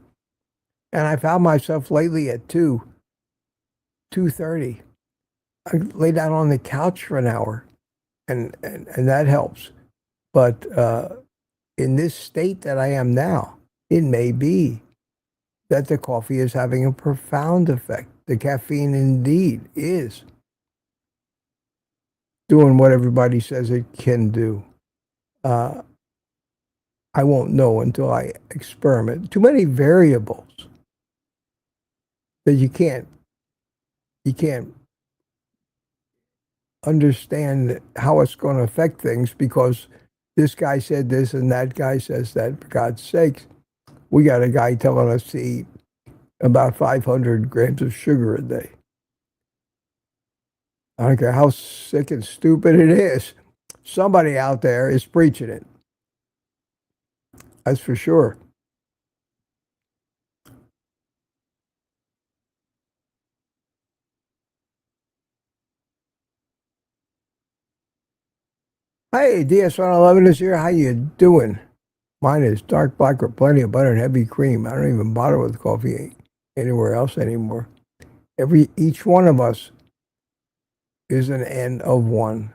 And I found myself lately at 2:30. I lay down on the couch for an hour, and that helps. But in this state that I am now, it may be that the coffee is having a profound effect. The caffeine indeed is doing what everybody says it can do. I won't know until I experiment. Too many variables that you can't understand how it's going to affect things because this guy said this and that guy says that. For God's sakes, we got a guy telling us to eat about 500 grams of sugar a day. I don't care how sick and stupid it is. Somebody out there is preaching it. That's for sure. Hey, DS111 is here. How you doing? Mine is dark black with plenty of butter and heavy cream. I don't even bother with coffee anywhere else anymore. Each one of us is an N of one.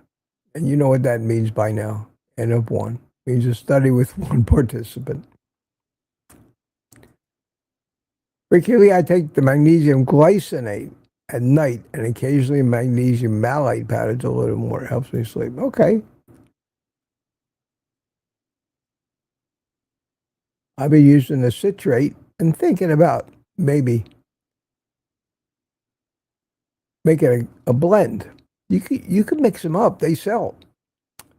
And you know what that means by now. N of one. It means a study with one participant. Regularly, I take the magnesium glycinate at night and occasionally magnesium malate powder a little more. It helps me sleep. Okay. I've been using the citrate and thinking about maybe making a blend. You can mix them up. They sell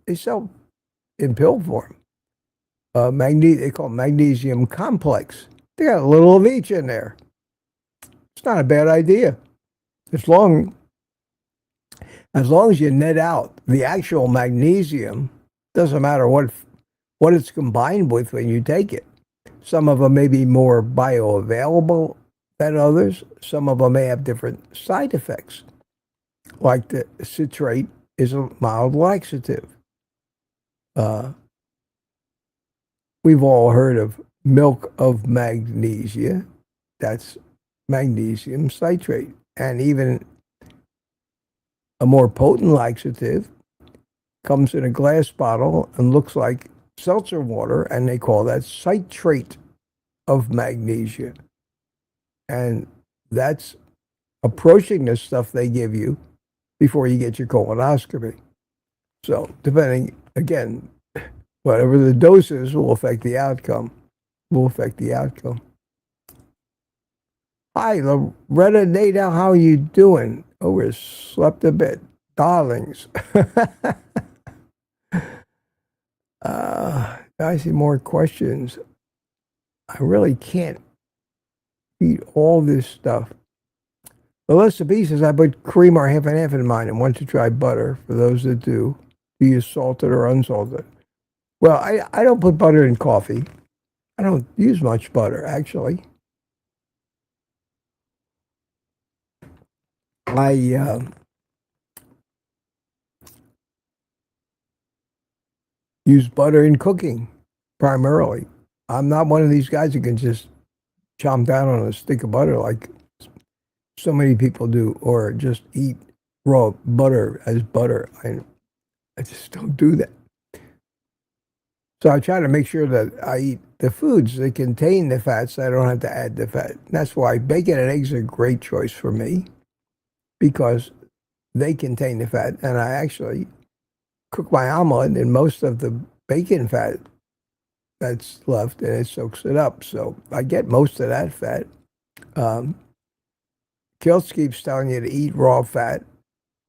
in pill form. They call it magnesium complex. They got a little of each in there. It's not a bad idea. As long as you net out the actual magnesium, doesn't matter what what it's combined with when you take it. Some of them may be more bioavailable than others. Some of them may have different side effects. Like the citrate is a mild laxative. We've all heard of milk of magnesia. That's magnesium citrate. And even a more potent laxative comes in a glass bottle and looks like seltzer water, and they call that citrate of magnesia. And that's approaching the stuff they give you before you get your colonoscopy. So depending, again, whatever the dose is will affect the outcome. Hi, Loretta Nada, how are you doing? Overslept a bit. Darlings. I see more questions. I really can't eat all this stuff. Melissa B says, I put cream or half and half in mine and want to try butter. For those that do you use salted or unsalted? Well, I don't put butter in coffee. I don't use much butter, actually. I use butter in cooking, primarily. I'm not one of these guys who can just chomp down on a stick of butter like so many people do, or just eat raw butter as butter. I just don't do that. So I try to make sure that I eat the foods that contain the fats. So I don't have to add the fat. That's why bacon and eggs are a great choice for me, because they contain the fat. And I actually cook my omelet in most of the bacon fat that's left, and it soaks it up. So I get most of that fat. Kiltz keeps telling you to eat raw fat.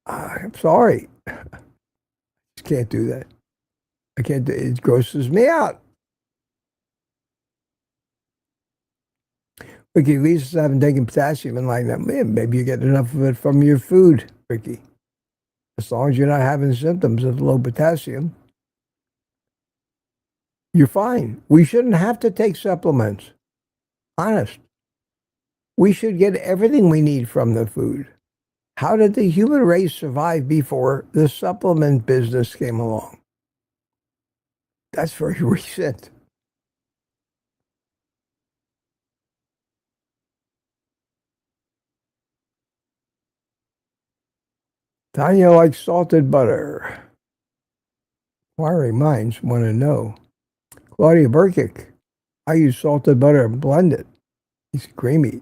I'm sorry. Just can't do that. I can't. It grosses me out. Ricky Lisa says, I haven't taken potassium and like that. Man, maybe you get enough of it from your food, Ricky. As long as you're not having symptoms of low potassium, you're fine. We shouldn't have to take supplements. Honest. We should get everything we need from the food. How did the human race survive before the supplement business came along? That's very recent. Tanya likes salted butter. Inquiring minds want to know. Claudia Burkick, I use salted butter and blend it. It's creamy.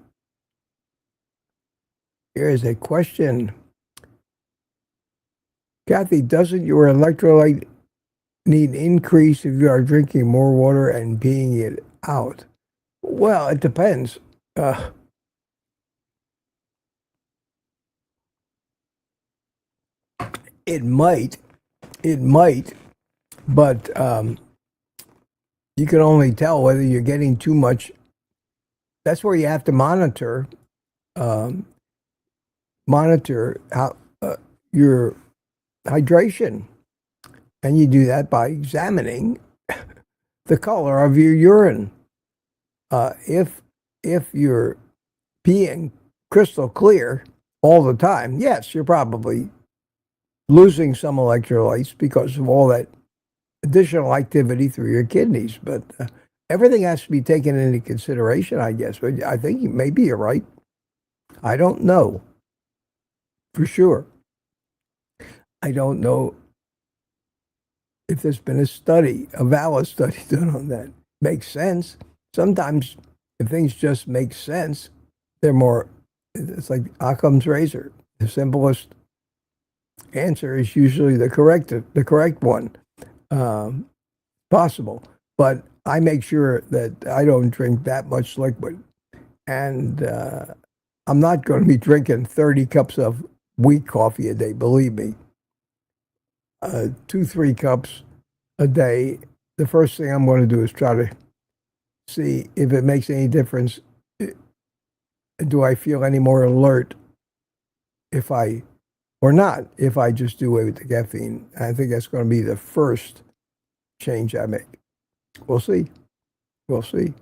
Here is a question. Kathy, doesn't your electrolyte need increase if you are drinking more water and peeing it out? Well, it depends. It might, but you can only tell whether you're getting too much. That's where you have to monitor how your hydration, and you do that by examining the color of your urine. If you're peeing crystal clear all the time, yes, you're probably losing some electrolytes because of all that additional activity through your kidneys. But everything has to be taken into consideration, I guess. But I think maybe you're right. I don't know for sure. I don't know if there's been a valid study done on that. Makes sense. Sometimes if things just make sense, they're more, it's like Occam's razor. The simplest answer is usually the correct one possible. But I make sure that I don't drink that much liquid. And I'm not going to be drinking 30 cups of weak coffee a day, believe me. 2-3 cups a day. The first thing I'm going to do is try to see if it makes any difference. Do I feel any more alert if I just do away with the caffeine? I think that's going to be the first change I make. We'll see. We'll see.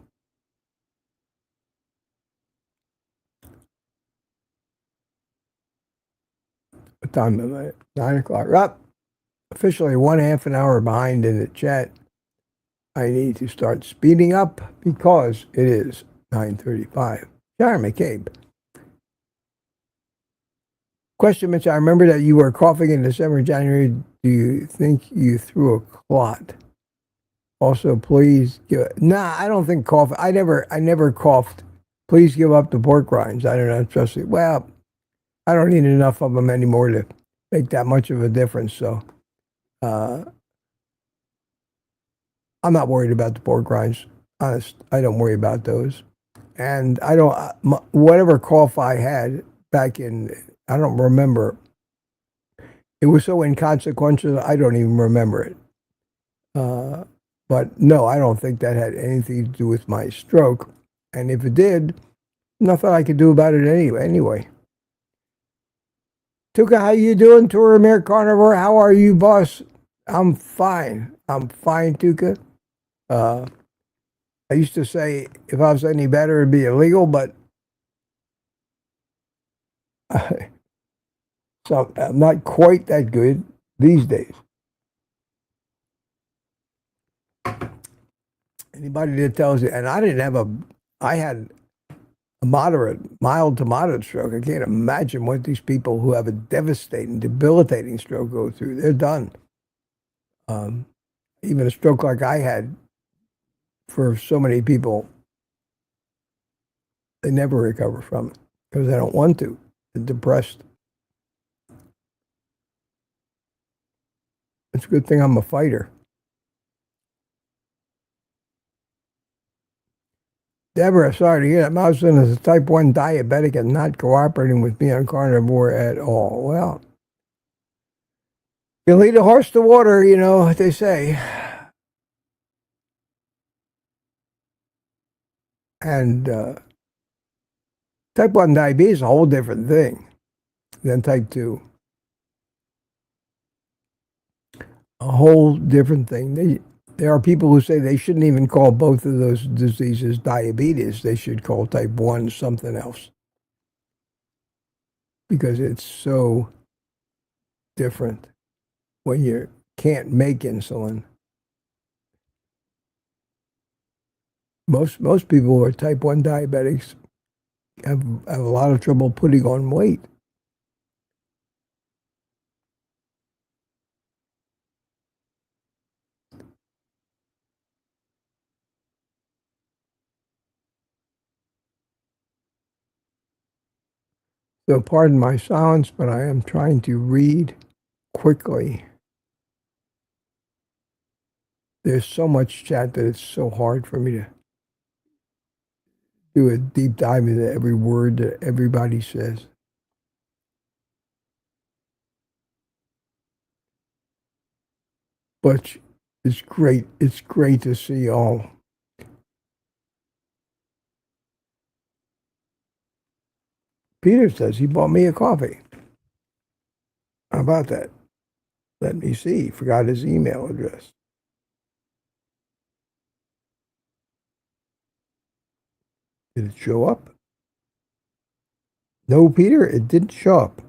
What time am I? 9 o'clock. Up. Officially 1/2 an hour behind in the chat. I need to start speeding up because it is 9:35. Sharon McCabe. Question, Mitch. I remember that you were coughing in December, January. Do you think you threw a clot? Also, please give it. Nah, I don't think cough. I never coughed. Please give up the pork rinds. I don't know, especially. Well, I don't eat enough of them anymore to make that much of a difference. So, I'm not worried about the pork rinds. Honest, I don't worry about those. And I don't. Whatever cough I had back in, I don't remember. It was so inconsequential. I don't even remember it. But no, I don't think that had anything to do with my stroke. And if it did, nothing I could do about it anyway. Tuka, how you doing? Touramere Carnivore, how are you, boss? I'm fine. I'm fine, Tuka. I used to say if I was any better, it'd be illegal, but so I'm not quite that good these days. Anybody that tells you, and I had a mild to moderate stroke. I can't imagine what these people who have a devastating, debilitating stroke go through. They're done. Even a stroke like I had, for so many people, they never recover from it because they don't want to. They're depressed. It's a good thing I'm a fighter. Deborah, sorry to hear that. My husband is a type 1 diabetic and not cooperating with me on carnivore at all. Well, you lead a horse to water, you know what they say. And type 1 diabetes is a whole different thing than type 2. A whole different thing. There are people who say they shouldn't even call both of those diseases diabetes. They should call type 1 something else because it's so different when you can't make insulin. Most people who are type 1 diabetics have a lot of trouble putting on weight. So pardon my silence, but I am trying to read quickly. There's so much chat that it's so hard for me to do a deep dive into every word that everybody says. But it's great. It's great to see all. Peter says he bought me a coffee. How about that? Let me see. He forgot his email address. Did it show up? No, Peter, it didn't show up.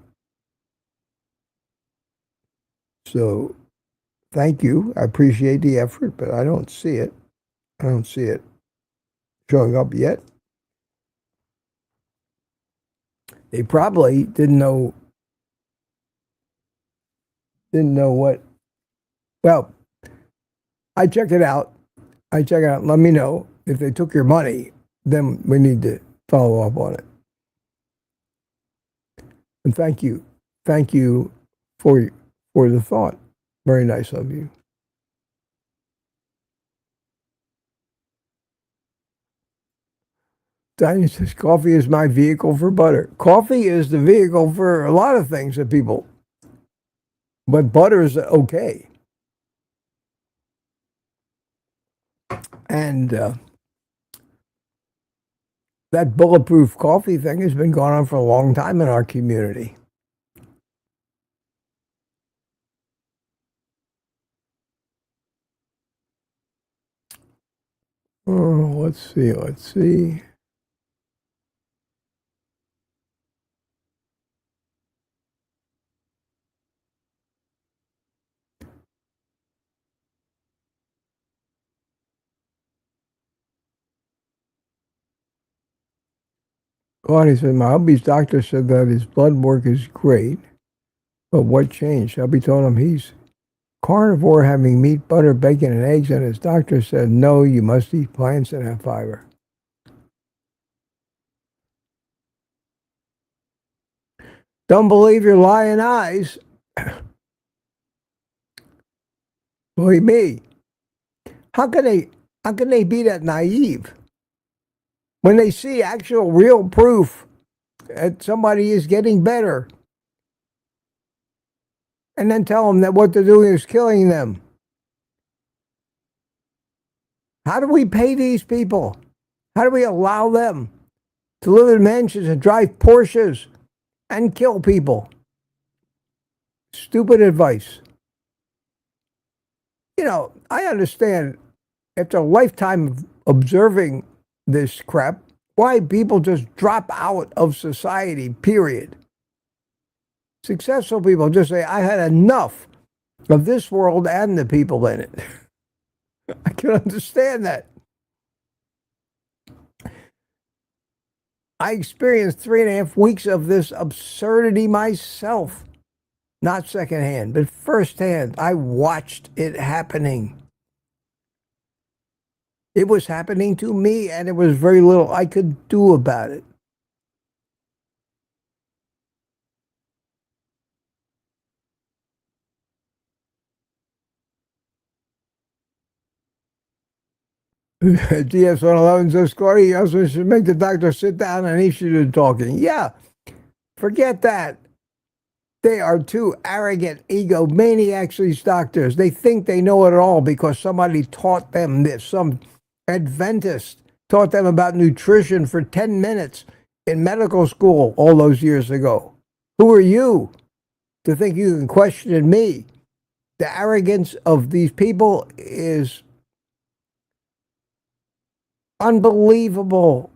So thank you. I appreciate the effort, but I don't see it. I don't see it showing up yet. They probably didn't know what. Well, I check it out. Let me know if they took your money. Then we need to follow up on it. And thank you for the thought. Very nice of you. Diane says, coffee is my vehicle for butter. Coffee is the vehicle for a lot of things that people, but butter is okay. And that bulletproof coffee thing has been going on for a long time in our community. Oh, let's see, let's see. Claudia said, my hubby's doctor said that his blood work is great, but what changed? Hubby told him he's carnivore, having meat, butter, bacon, and eggs, and his doctor said, no, you must eat plants and have fiber. Don't believe your lying eyes. Believe me. How can they be that naive when they see actual real proof that somebody is getting better and then tell them that what they're doing is killing them? How do we pay these people? How do we allow them to live in mansions and drive Porsches and kill people? Stupid advice. You know, I understand after a lifetime of observing this crap, why people just drop out of society, period. Successful people just say, I had enough of this world and the people in it. I can understand that. I experienced 3.5 weeks of this absurdity myself. Not secondhand, but firsthand. I watched it happening. It was happening to me, and there was very little I could do about it. DS-111 says, Corey, you also should make the doctor sit down and he should do talking. Yeah, forget that. They are too arrogant, egomaniacs, these doctors. They think they know it all because somebody taught them this. Some Adventist taught them about nutrition for 10 minutes in medical school all those years ago. Who are you to think you can question me? The arrogance of these people is unbelievable.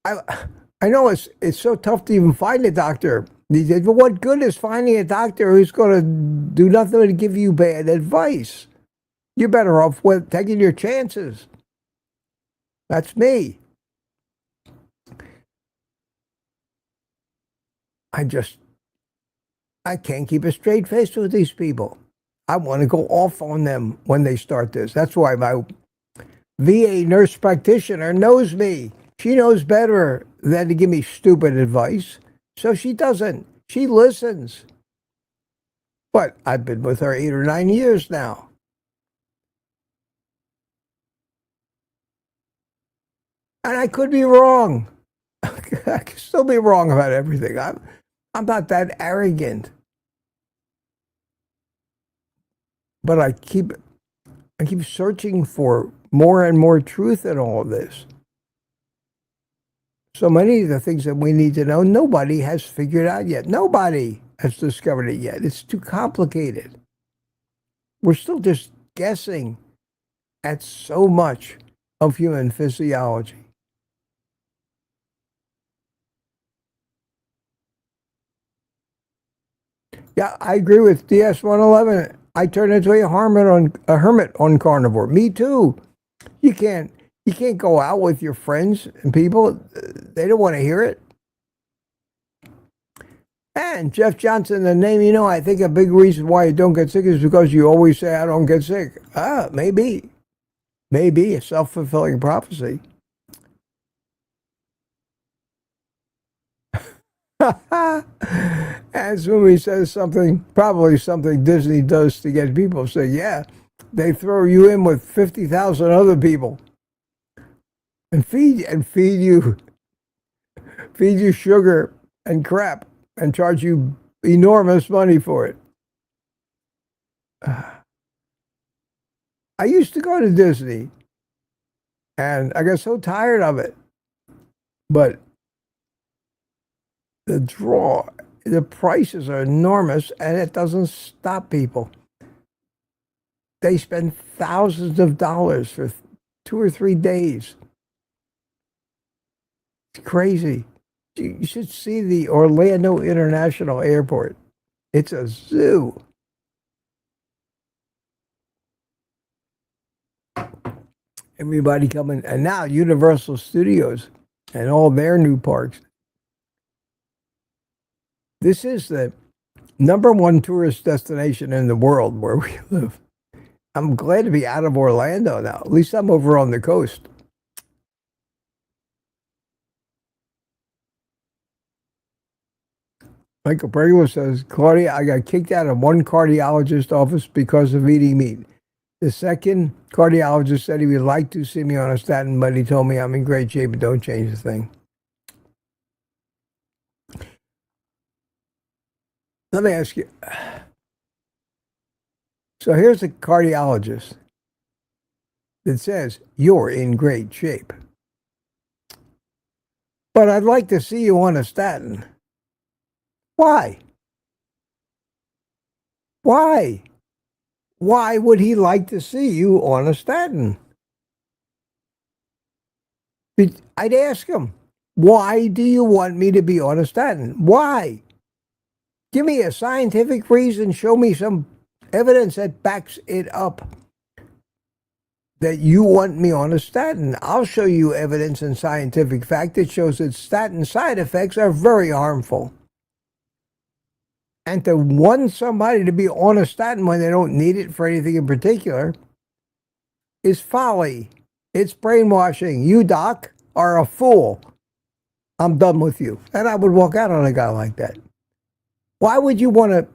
I know it's so tough to even find a doctor these days, but what good is finding a doctor who's going to do nothing but give you bad advice? You're better off with taking your chances. That's me. I can't keep a straight face with these people. I want to go off on them when they start this. That's why my VA nurse practitioner knows me. She knows better than to give me stupid advice. So she doesn't. She listens. But I've been with her 8 or 9 years now. And I could be wrong. I could still be wrong about everything. I'm not that arrogant. But I keep searching for more and more truth in all of this. So many of the things that we need to know, nobody has figured out yet. Nobody has discovered it yet. It's too complicated. We're still just guessing at so much of human physiology. Yeah, I agree with DS-111. I turned into a hermit on carnivore. Me too. You can't go out with your friends and people. They don't want to hear it. And Jeff Johnson, the name, I think a big reason why you don't get sick is because you always say, I don't get sick. Maybe. Maybe a self-fulfilling prophecy. And Swoomy says something, probably something Disney does to get people to say, yeah, they throw you in with 50,000 other people and feed you sugar and crap and charge you enormous money for it. I used to go to Disney and I got so tired of it. But the prices are enormous and it doesn't stop people. they spend thousands of dollars for 2 or 3 days. It's crazy. You should see the Orlando International Airport. It's a zoo. Everybody coming, and now Universal Studios and all their new parks. This is the #1 tourist destination in the world where we live. I'm glad to be out of Orlando now. At least I'm over on the coast. Michael Pregler says, Claudia, I got kicked out of one cardiologist office because of eating meat. The second cardiologist said he would like to see me on a statin, but he told me I'm in great shape and don't change a thing. Let me ask you. So here's a cardiologist that says you're in great shape, but I'd like to see you on a statin. Why? Why? Why would he like to see you on a statin? I'd ask him, why do you want me to be on a statin? Why? Give me a scientific reason. Show me some evidence that backs it up that you want me on a statin. I'll show you evidence and scientific fact that shows that statin side effects are very harmful. And to want somebody to be on a statin when they don't need it for anything in particular is folly. It's brainwashing. You, doc, are a fool. I'm done with you. And I would walk out on a guy like that. Why would you want to?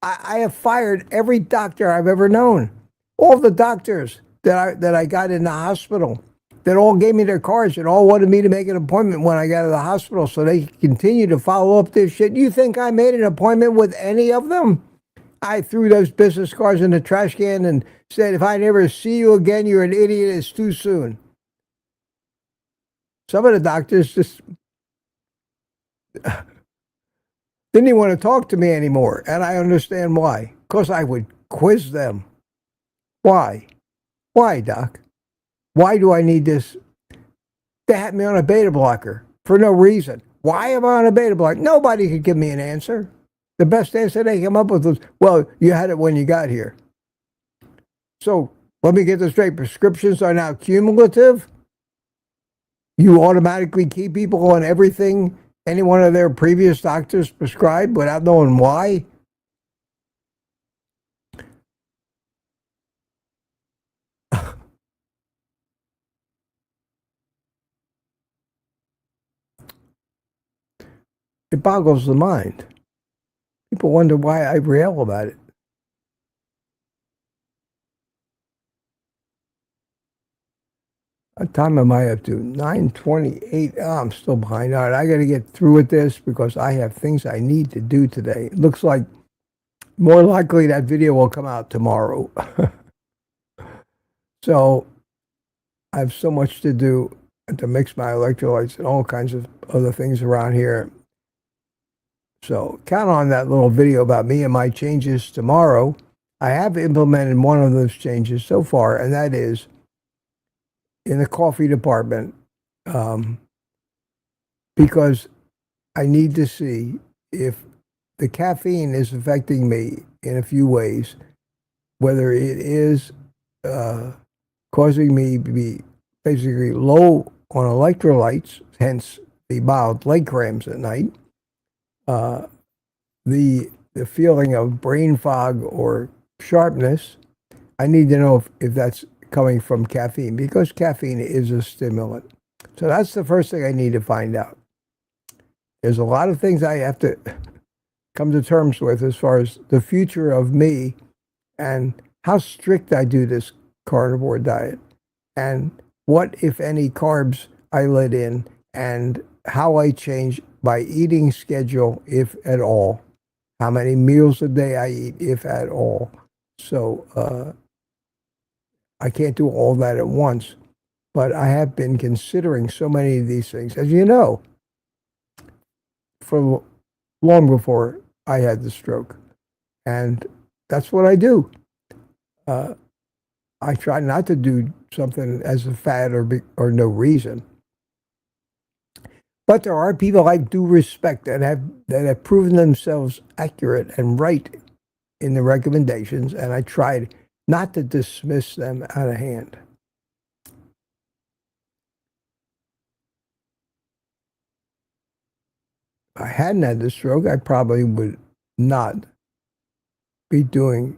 I have fired every doctor I've ever known. All the doctors that I got in the hospital that all gave me their cards and all wanted me to make an appointment when I got to the hospital so they could continue to follow up this shit. You think I made an appointment with any of them? I threw those business cards in the trash can and said, if I never see you again, you're an idiot. It's too soon. Some of the doctors just didn't even want to talk to me anymore. And I understand why. Because I would quiz them. Why? Why, doc? Why do I need this? They had me on a beta blocker for no reason. Why am I on a beta blocker? Nobody could give me an answer. The best answer they came up with was, well, you had it when you got here. So let me get this straight. Prescriptions are now cumulative. You automatically keep people on everything any one of their previous doctors prescribed without knowing why. It boggles the mind. People wonder why I rail about it. What time am I up to? 9:28. Oh, I'm still behind. All right, I got to get through with this because I have things I need to do today. It looks like more likely that video will come out tomorrow. So I have so much to do to mix my electrolytes and all kinds of other things around here. So count on that little video about me and my changes tomorrow. I have implemented one of those changes so far, and that is in the coffee department, because I need to see if the caffeine is affecting me in a few ways, whether it is causing me to be basically low on electrolytes, hence the mild leg cramps at night, the feeling of brain fog or sharpness. I need to know if that's coming from caffeine, because caffeine is a stimulant. So that's the first thing I need to find out. There's a lot of things I have to come to terms with as far as the future of me and how strict I do this carnivore diet and what, if any, carbs I let in and how I change my eating schedule, if at all, how many meals a day I eat, if at all. So I can't do all that at once, but I have been considering so many of these things, as you know, for long before I had the stroke. And that's what I do. I try not to do something as a fad or no reason. But there are people I do respect that have proven themselves accurate and right in the recommendations, and I tried not to dismiss them out of hand. If I hadn't had the stroke, I probably would not be doing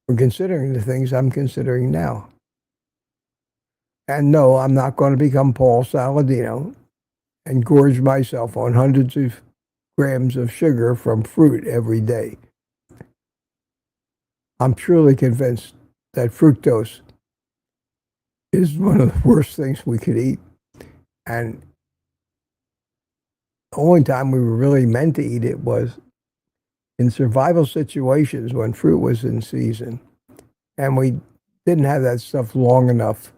or considering the things I'm considering now. And no, I'm not going to become Paul Saladino and gorge myself on hundreds of grams of sugar from fruit every day. I'm truly convinced that fructose is one of the worst things we could eat. And the only time we were really meant to eat it was in survival situations when fruit was in season. And we didn't have that stuff long enough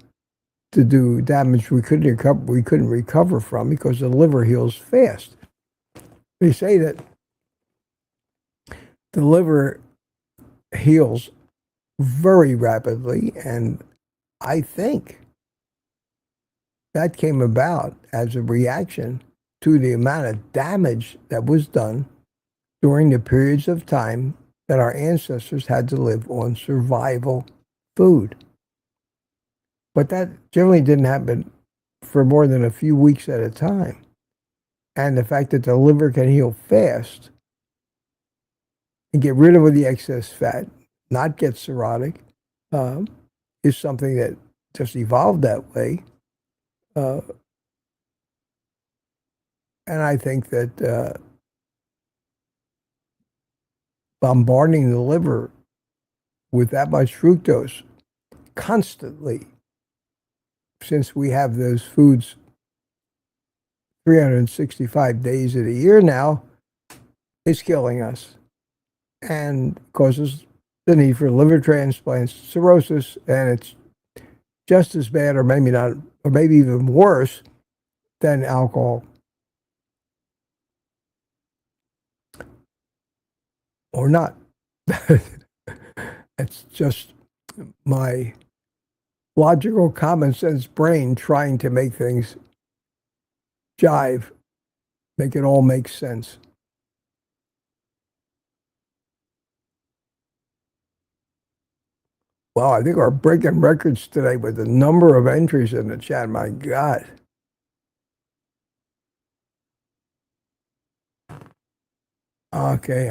to do damage we couldn't recover from because the liver heals fast. They say that the liver heals very rapidly, and I think that came about as a reaction to the amount of damage that was done during the periods of time that our ancestors had to live on survival food. But that generally didn't happen for more than a few weeks at a time. And the fact that the liver can heal fast and get rid of the excess fat, not get cirrhotic, is something that just evolved that way. And I think that bombarding the liver with that much fructose constantly, since we have those foods 365 days of the year now, is killing us and causes the need for liver transplants, cirrhosis, and it's just as bad, or maybe not, or maybe even worse than alcohol. Or not. It's just my logical, common sense brain trying to make things jive, make it all make sense. Wow, I think we're breaking records today with the number of entries in the chat. My God. Okay,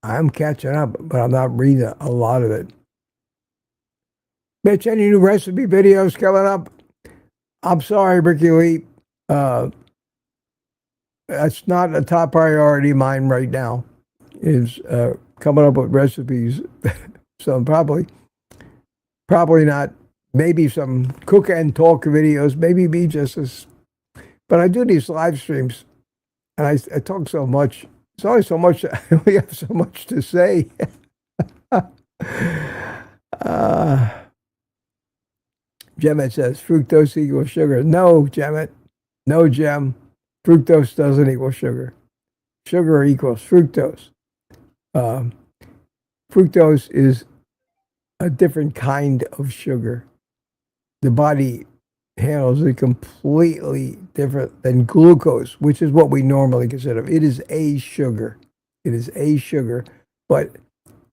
I'm catching up, but I'm not reading a lot of it. Mitch, any new recipe videos coming up? I'm sorry, Ricky Lee. That's not a top priority of mine right now, is coming up with recipes. So probably not. Maybe some cook and talk videos, maybe me just as, but I do these live streams and I talk so much. It's only so much, we have so much to say. Gemmet says, fructose equals sugar. No, Gemmet. No, Gem. Fructose doesn't equal sugar. Sugar equals fructose. Fructose is a different kind of sugar. The body handles it completely different than glucose, which is what we normally consider. It is a sugar. It is a sugar, but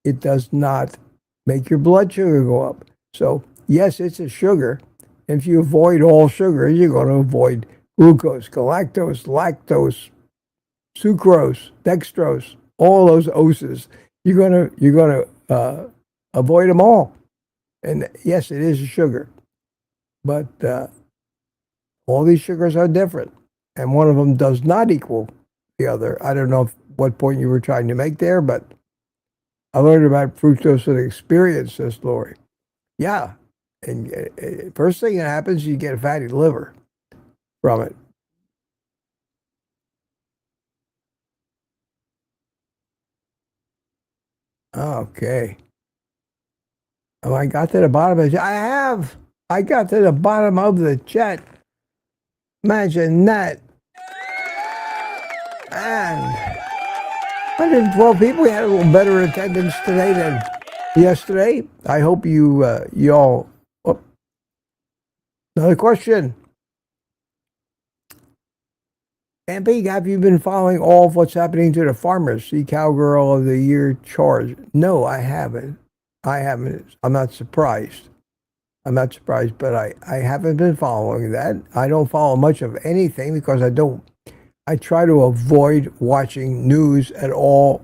it does not make your blood sugar go up. So, yes, it's a sugar. If you avoid all sugar, you're going to avoid glucose, galactose, lactose, sucrose, dextrose, all those oses. You're going to avoid them all. And yes, it is a sugar, but all these sugars are different, and one of them does not equal the other. I don't know what point you were trying to make there, but I learned about fructose and experience, says Lori. Yeah, and first thing that happens, you get a fatty liver from it. Okay. Oh, I got to the bottom of the chat. I got to the bottom of the chat. Imagine that. And 112 people. We had a little better attendance today than yesterday. I hope you all. Oh, another question. MP, have you been following all of what's happening to the farmers? See Cowgirl of the Year charge? No, I haven't. I haven't. I'm not surprised. I'm not surprised, but I haven't been following that. I don't follow much of anything because I try to avoid watching news at all.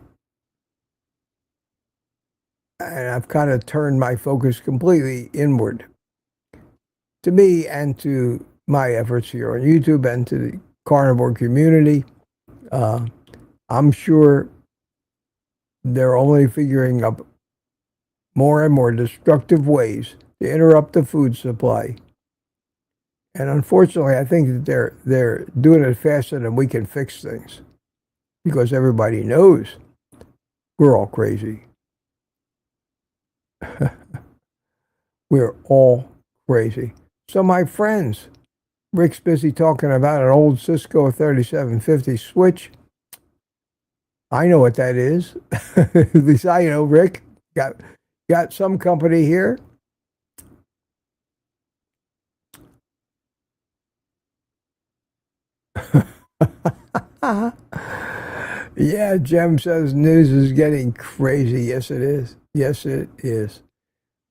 And I've kind of turned my focus completely inward to me and to my efforts here on YouTube and to the carnivore community. I'm sure they're only figuring up more and more destructive ways to interrupt the food supply. And unfortunately, I think that they're doing it faster than we can fix things because everybody knows we're all crazy. We're all crazy. So my friends, Rick's busy talking about an old Cisco 3750 switch. I know what that is. At least I know, Rick. Got some company here. Yeah, Jem says news is getting crazy. Yes, it is. Yes, it is.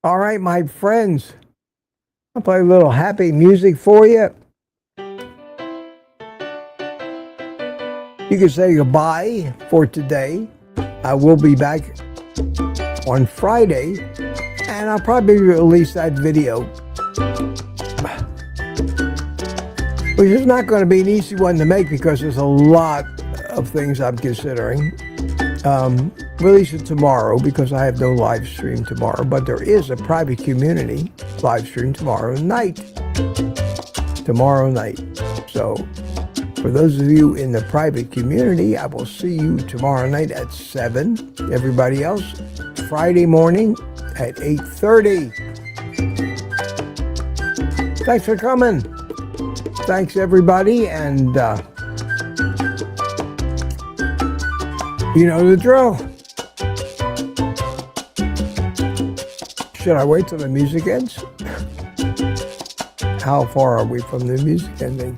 All right, my friends. I'll play a little happy music for you. You can say goodbye for today. I will be back on Friday, and I'll probably release that video, which is not going to be an easy one to make because there's a lot of things I'm considering. Release it tomorrow because I have no live stream tomorrow, but there is a private community live stream tomorrow night. So for those of you in the private community, I will see you tomorrow night at 7. Everybody else, Friday morning at 8:30. Thanks for coming. Thanks, everybody, and you know the drill. Should I wait till the music ends? How far are we from the music ending?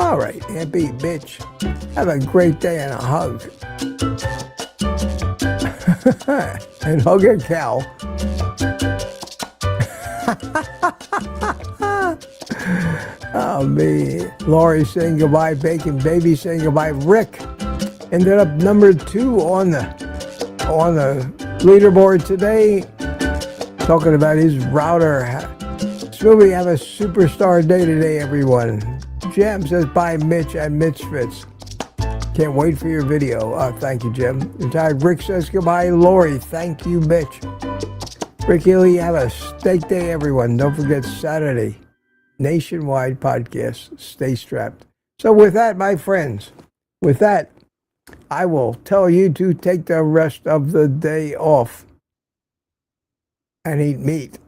All right, happy bitch. Have a great day and a hug. And hug a cow. Oh, me. Lori saying goodbye. Bacon Baby saying goodbye. Rick ended up number 2 on the leaderboard today. Talking about his router. Smoothie, have a superstar day today, everyone. Jim says bye, Mitch and Mitch Fitz. Can't wait for your video. Thank you, Jim. Retired Rick says goodbye, Lori. Thank you, Mitch. Rick Healy, have a steak day, everyone. Don't forget Saturday, nationwide podcast. Stay strapped. So with that, my friends, with that, I will tell you to take the rest of the day off and eat meat.